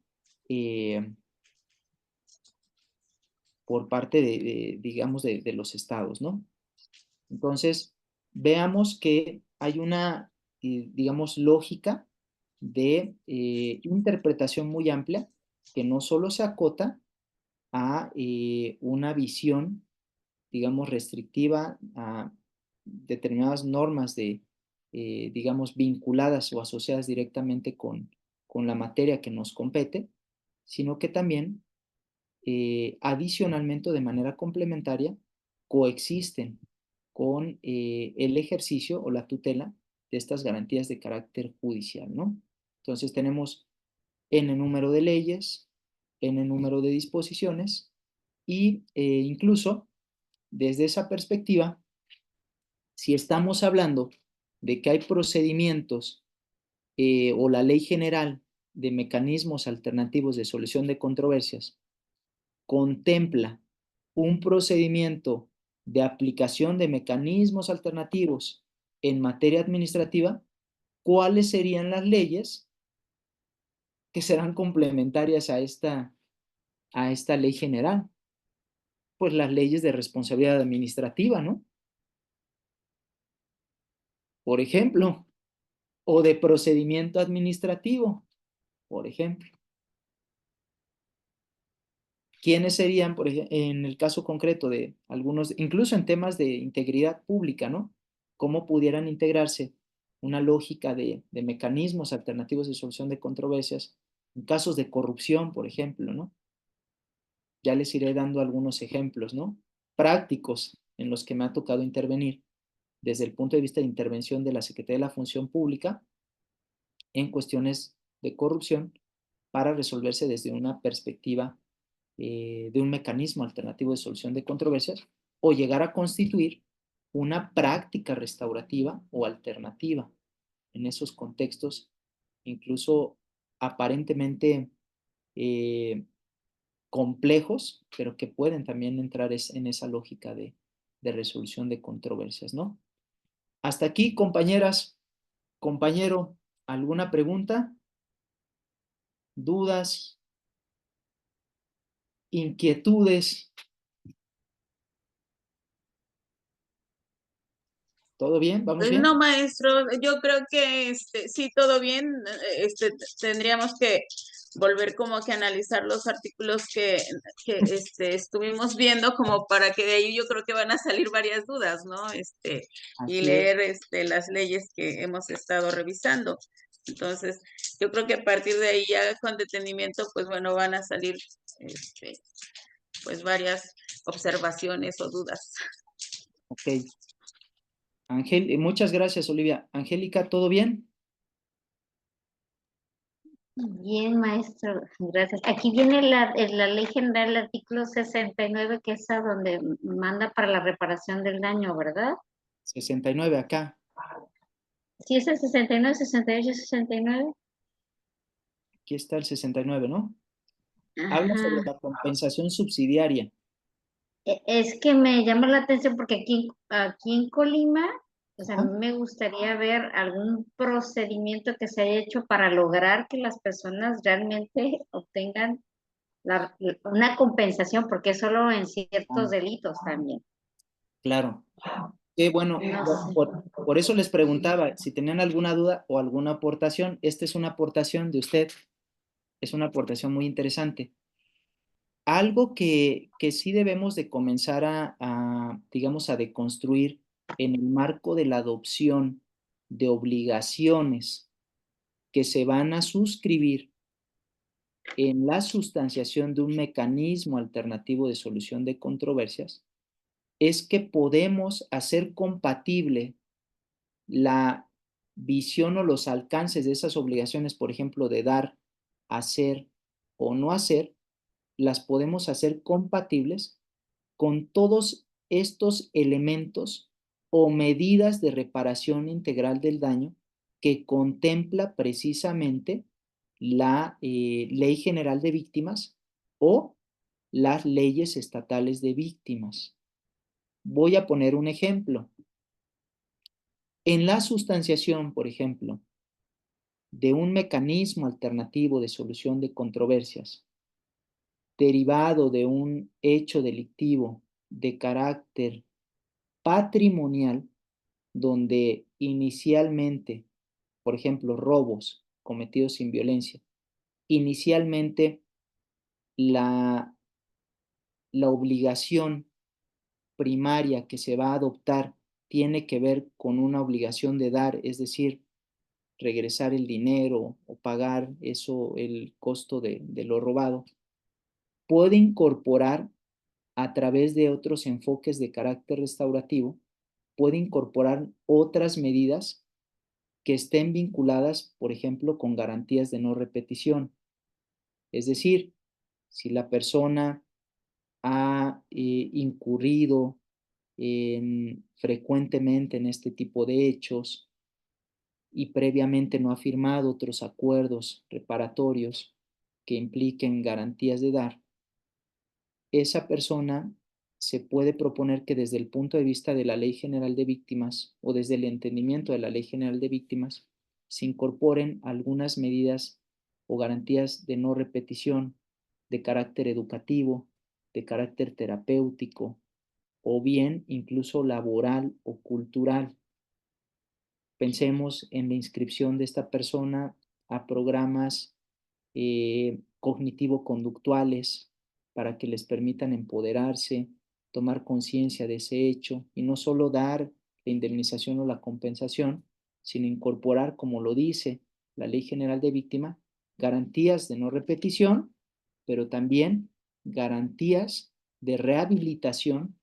digamos, de los estados, ¿no? Entonces, veamos que hay una, digamos, lógica de interpretación muy amplia que no solo se acota a una visión, digamos, restrictiva a determinadas normas digamos, vinculadas o asociadas directamente con la materia que nos compete, sino que también adicionalmente, de manera complementaria, coexisten con el ejercicio o la tutela de estas garantías de carácter judicial, ¿no? Entonces tenemos n número de leyes, n número de disposiciones y incluso desde esa perspectiva, si estamos hablando de que hay procedimientos o la ley general de mecanismos alternativos de solución de controversias contempla un procedimiento de aplicación de mecanismos alternativos en materia administrativa, ¿cuáles serían las leyes que serán complementarias a esta ley general? Pues las leyes de responsabilidad administrativa, ¿no? Por ejemplo, o de procedimiento administrativo, por ejemplo. ¿Quiénes serían, por ejemplo, en el caso concreto de algunos, incluso en temas de integridad pública, ¿no? ¿Cómo pudieran integrarse una lógica de mecanismos alternativos de solución de controversias en casos de corrupción, por ejemplo, ¿no? Ya les iré dando algunos ejemplos, ¿no? Prácticos en los que me ha tocado intervenir desde el punto de vista de intervención de la Secretaría de la Función Pública en cuestiones de corrupción para resolverse desde una perspectiva de un mecanismo alternativo de solución de controversias o llegar a constituir una práctica restaurativa o alternativa en esos contextos, incluso aparentemente complejos, pero que pueden también entrar en esa lógica de resolución de controversias, ¿no? Hasta aquí, compañeras, compañero, ¿alguna pregunta? ¿Dudas? ¿Inquietudes? ¿Todo bien? ¿Vamos bien? No, maestro, yo creo que sí, todo bien. Tendríamos que volver como que a analizar los artículos que estuvimos viendo, como para que de ahí yo creo que van a salir varias dudas, ¿no? Y Así es. leer las leyes que hemos estado revisando. Entonces, yo creo que a partir de ahí ya con detenimiento, pues bueno, van a salir pues varias observaciones o dudas. Ok. Muchas gracias, Olivia. Angélica, ¿todo bien? Bien, maestro, gracias. Aquí viene la Ley General, el artículo 69, que es a donde manda para la reparación del daño, ¿verdad? 69 acá. Sí, es el 69, 68, 69. Aquí está el 69, ¿no? Habla sobre Ajá. la compensación subsidiaria. Es que me llama la atención porque aquí en Colima, o sea, a Ajá. mí me gustaría ver algún procedimiento que se haya hecho para lograr que las personas realmente obtengan una compensación, porque es solo en ciertos delitos también. Claro. Bueno, No sé. por eso les preguntaba si tenían alguna duda o alguna aportación. Esta es una aportación de usted, es una aportación muy interesante. Algo que sí debemos de comenzar digamos, a deconstruir en el marco de la adopción de obligaciones que se van a suscribir en la sustanciación de un mecanismo alternativo de solución de controversias, es que podemos hacer compatible la visión o los alcances de esas obligaciones, por ejemplo, de dar, hacer o no hacer, las podemos hacer compatibles con todos estos elementos o medidas de reparación integral del daño que contempla precisamente la Ley General de Víctimas o las leyes estatales de víctimas. Voy a poner un ejemplo. En la sustanciación, por ejemplo, de un mecanismo alternativo de solución de controversias derivado de un hecho delictivo de carácter patrimonial, donde inicialmente, por ejemplo, robos cometidos sin violencia, inicialmente la, la obligación primaria que se va a adoptar tiene que ver con una obligación de dar, es decir, regresar el dinero o pagar eso, el costo de lo robado, puede incorporar a través de otros enfoques de carácter restaurativo, puede incorporar otras medidas que estén vinculadas, por ejemplo, con garantías de no repetición. Es decir, si la persona ha incurrido frecuentemente en este tipo de hechos y previamente no ha firmado otros acuerdos reparatorios que impliquen garantías de dar, esa persona se puede proponer que desde el punto de vista de la Ley General de Víctimas o desde el entendimiento de la Ley General de Víctimas se incorporen algunas medidas o garantías de no repetición de carácter educativo, de carácter terapéutico o bien incluso laboral o cultural. Pensemos en la inscripción de esta persona a programas cognitivo-conductuales para que les permitan empoderarse, tomar conciencia de ese hecho y no solo dar la indemnización o la compensación, sino incorporar, como lo dice la Ley General de Víctima, garantías de no repetición, pero también garantías de rehabilitación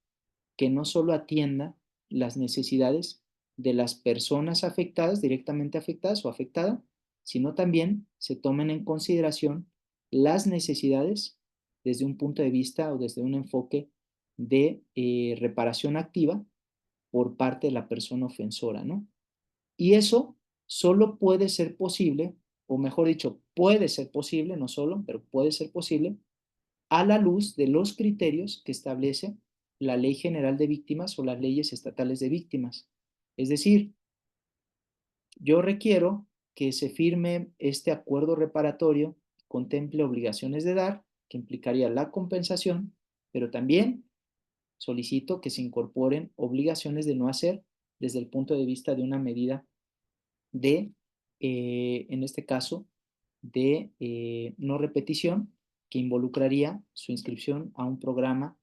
que no solo atienda las necesidades de las personas afectadas, directamente afectadas o afectadas, sino también se tomen en consideración las necesidades desde un punto de vista o desde un enfoque de reparación activa por parte de la persona ofensora, ¿no? Y eso solo puede ser posible, o mejor dicho, puede ser posible, no solo, pero puede ser posible, a la luz de los criterios que establece la Ley General de Víctimas o las leyes estatales de víctimas. Es decir, yo requiero que se firme este acuerdo reparatorio, contemple obligaciones de dar, que implicaría la compensación, pero también solicito que se incorporen obligaciones de no hacer desde el punto de vista de una medida de, en este caso, de no repetición, que involucraría su inscripción a un programa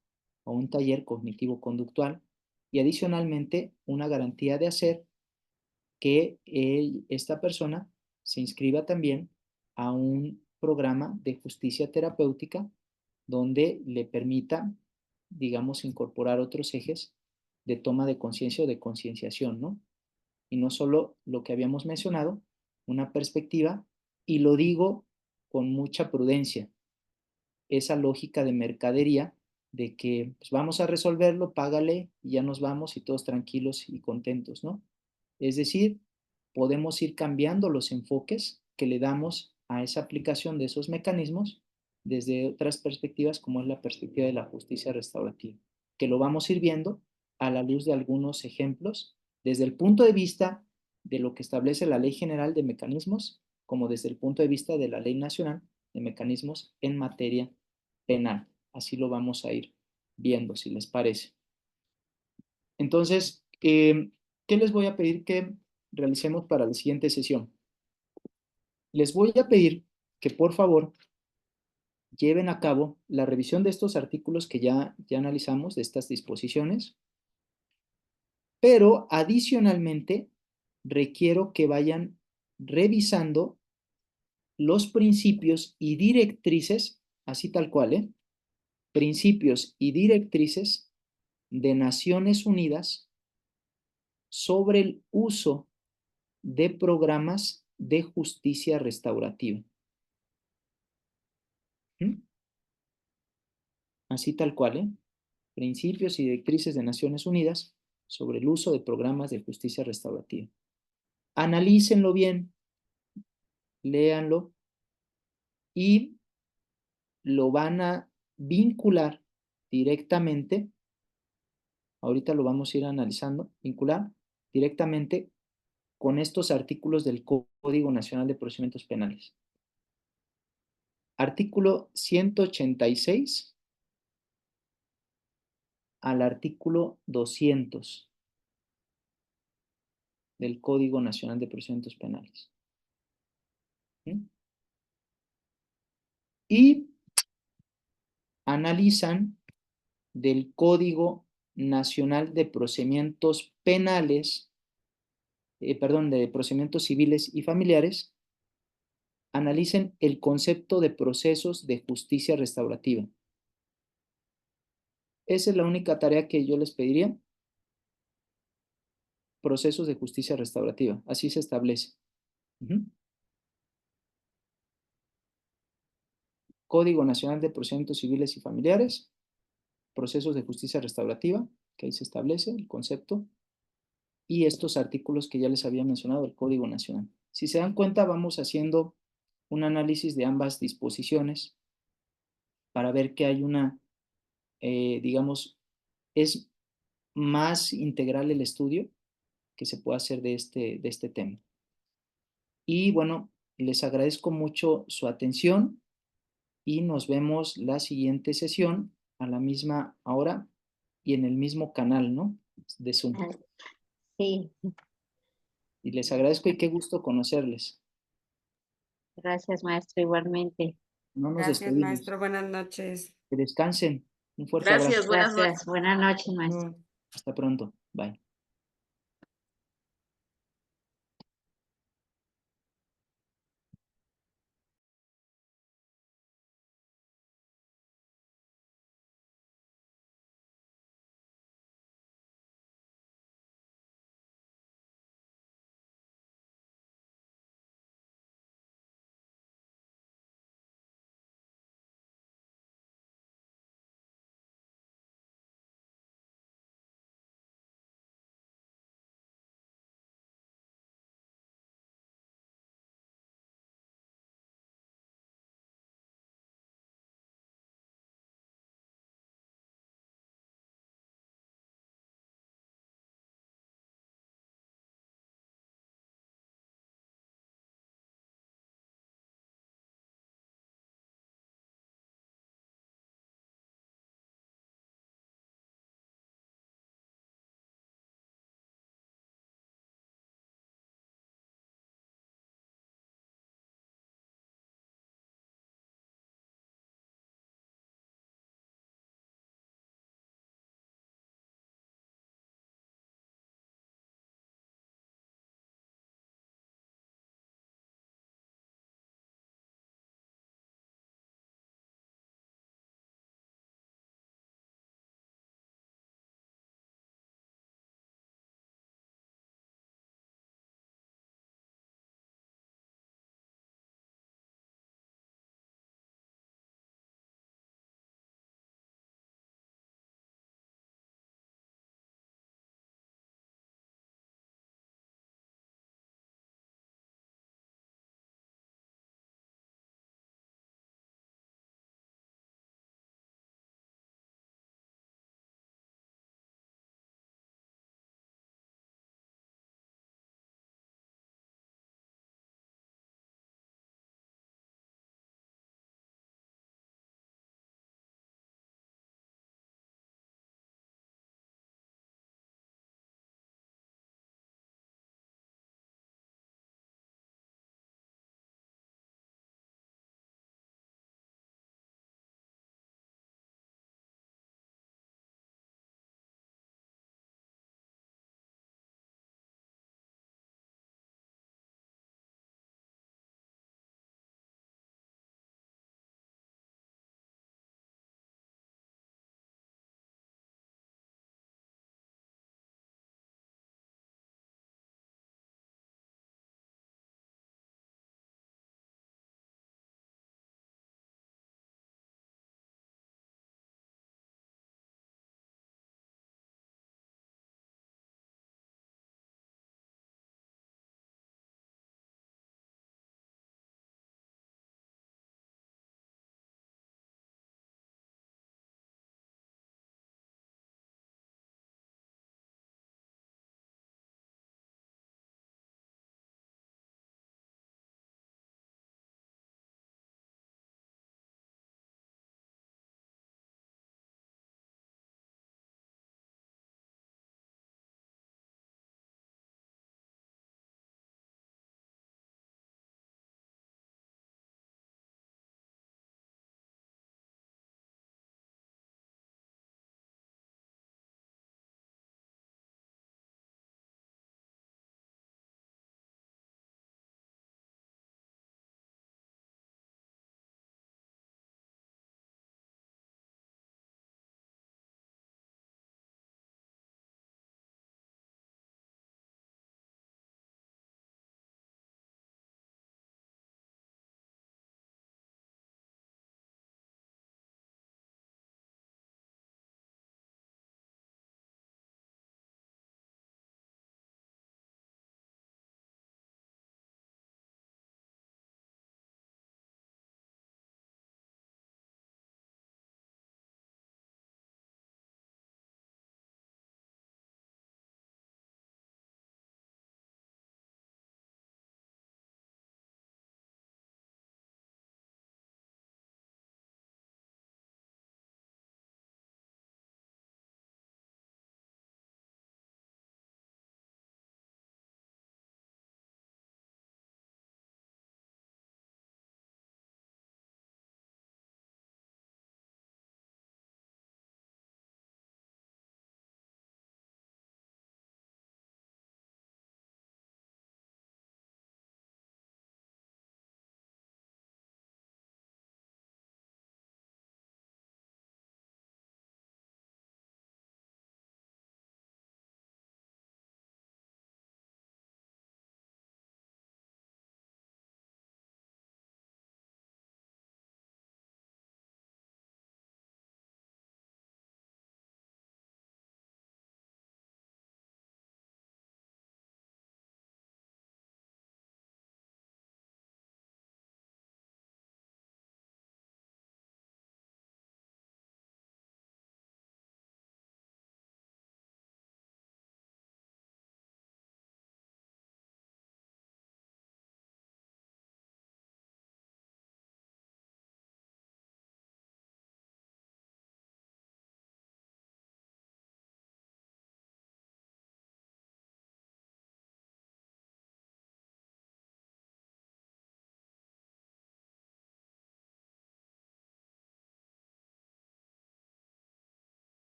o un taller cognitivo-conductual y adicionalmente una garantía de hacer que esta persona se inscriba también a un programa de justicia terapéutica donde le permita, digamos, incorporar otros ejes de toma de conciencia o de concienciación, ¿no? Y no solo lo que habíamos mencionado, una perspectiva, y lo digo con mucha prudencia, esa lógica de mercadería de que pues, vamos a resolverlo, págale y ya nos vamos y todos tranquilos y contentos, ¿no? Es decir, podemos ir cambiando los enfoques que le damos a esa aplicación de esos mecanismos desde otras perspectivas, como es la perspectiva de la justicia restaurativa, que lo vamos a ir viendo a la luz de algunos ejemplos, desde el punto de vista de lo que establece la Ley General de Mecanismos, como desde el punto de vista de la Ley Nacional de Mecanismos en materia penal. Así lo vamos a ir viendo, si les parece. Entonces, ¿qué les voy a pedir que realicemos para la siguiente sesión? Les voy a pedir que por favor lleven a cabo la revisión de estos artículos que ya analizamos, de estas disposiciones, pero adicionalmente requiero que vayan revisando los principios y directrices, así tal cual, principios y directrices de Naciones Unidas sobre el uso de programas de justicia restaurativa. ¿Mm? Así tal cual, principios y directrices de Naciones Unidas sobre el uso de programas de justicia restaurativa. Analícenlo bien, léanlo y lo van a vincular directamente, ahorita lo vamos a ir analizando, vincular directamente con estos artículos del Código Nacional de Procedimientos Penales. Artículo 186 al artículo 200 del Código Nacional de Procedimientos Penales. ¿Sí? Y analizan del Código Nacional de Procedimientos Penales, de procedimientos civiles y familiares, analicen el concepto de procesos de justicia restaurativa. Esa es la única tarea que yo les pediría. Procesos de justicia restaurativa, así se establece. Código Nacional de Procedimientos Civiles y Familiares, procesos de justicia restaurativa, que ahí se establece el concepto, y estos artículos que ya les había mencionado, el Código Nacional. Si se dan cuenta, vamos haciendo un análisis de ambas disposiciones para ver que hay una, digamos, es más integral el estudio que se puede hacer de este tema. Y bueno, les agradezco mucho su atención y nos vemos la siguiente sesión a la misma hora y en el mismo canal, ¿no? De Zoom. Sí, Y les agradezco y qué gusto conocerles. gracias, maestro, igualmente. No nos Gracias, despedimos. maestro. Buenas noches. Que descansen. Un fuerte Gracias, abrazo. buenas noches. Gracias, buenas noches, maestro. Hasta pronto. Bye.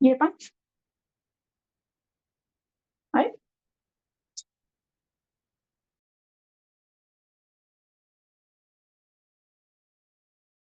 ¿Y el pan?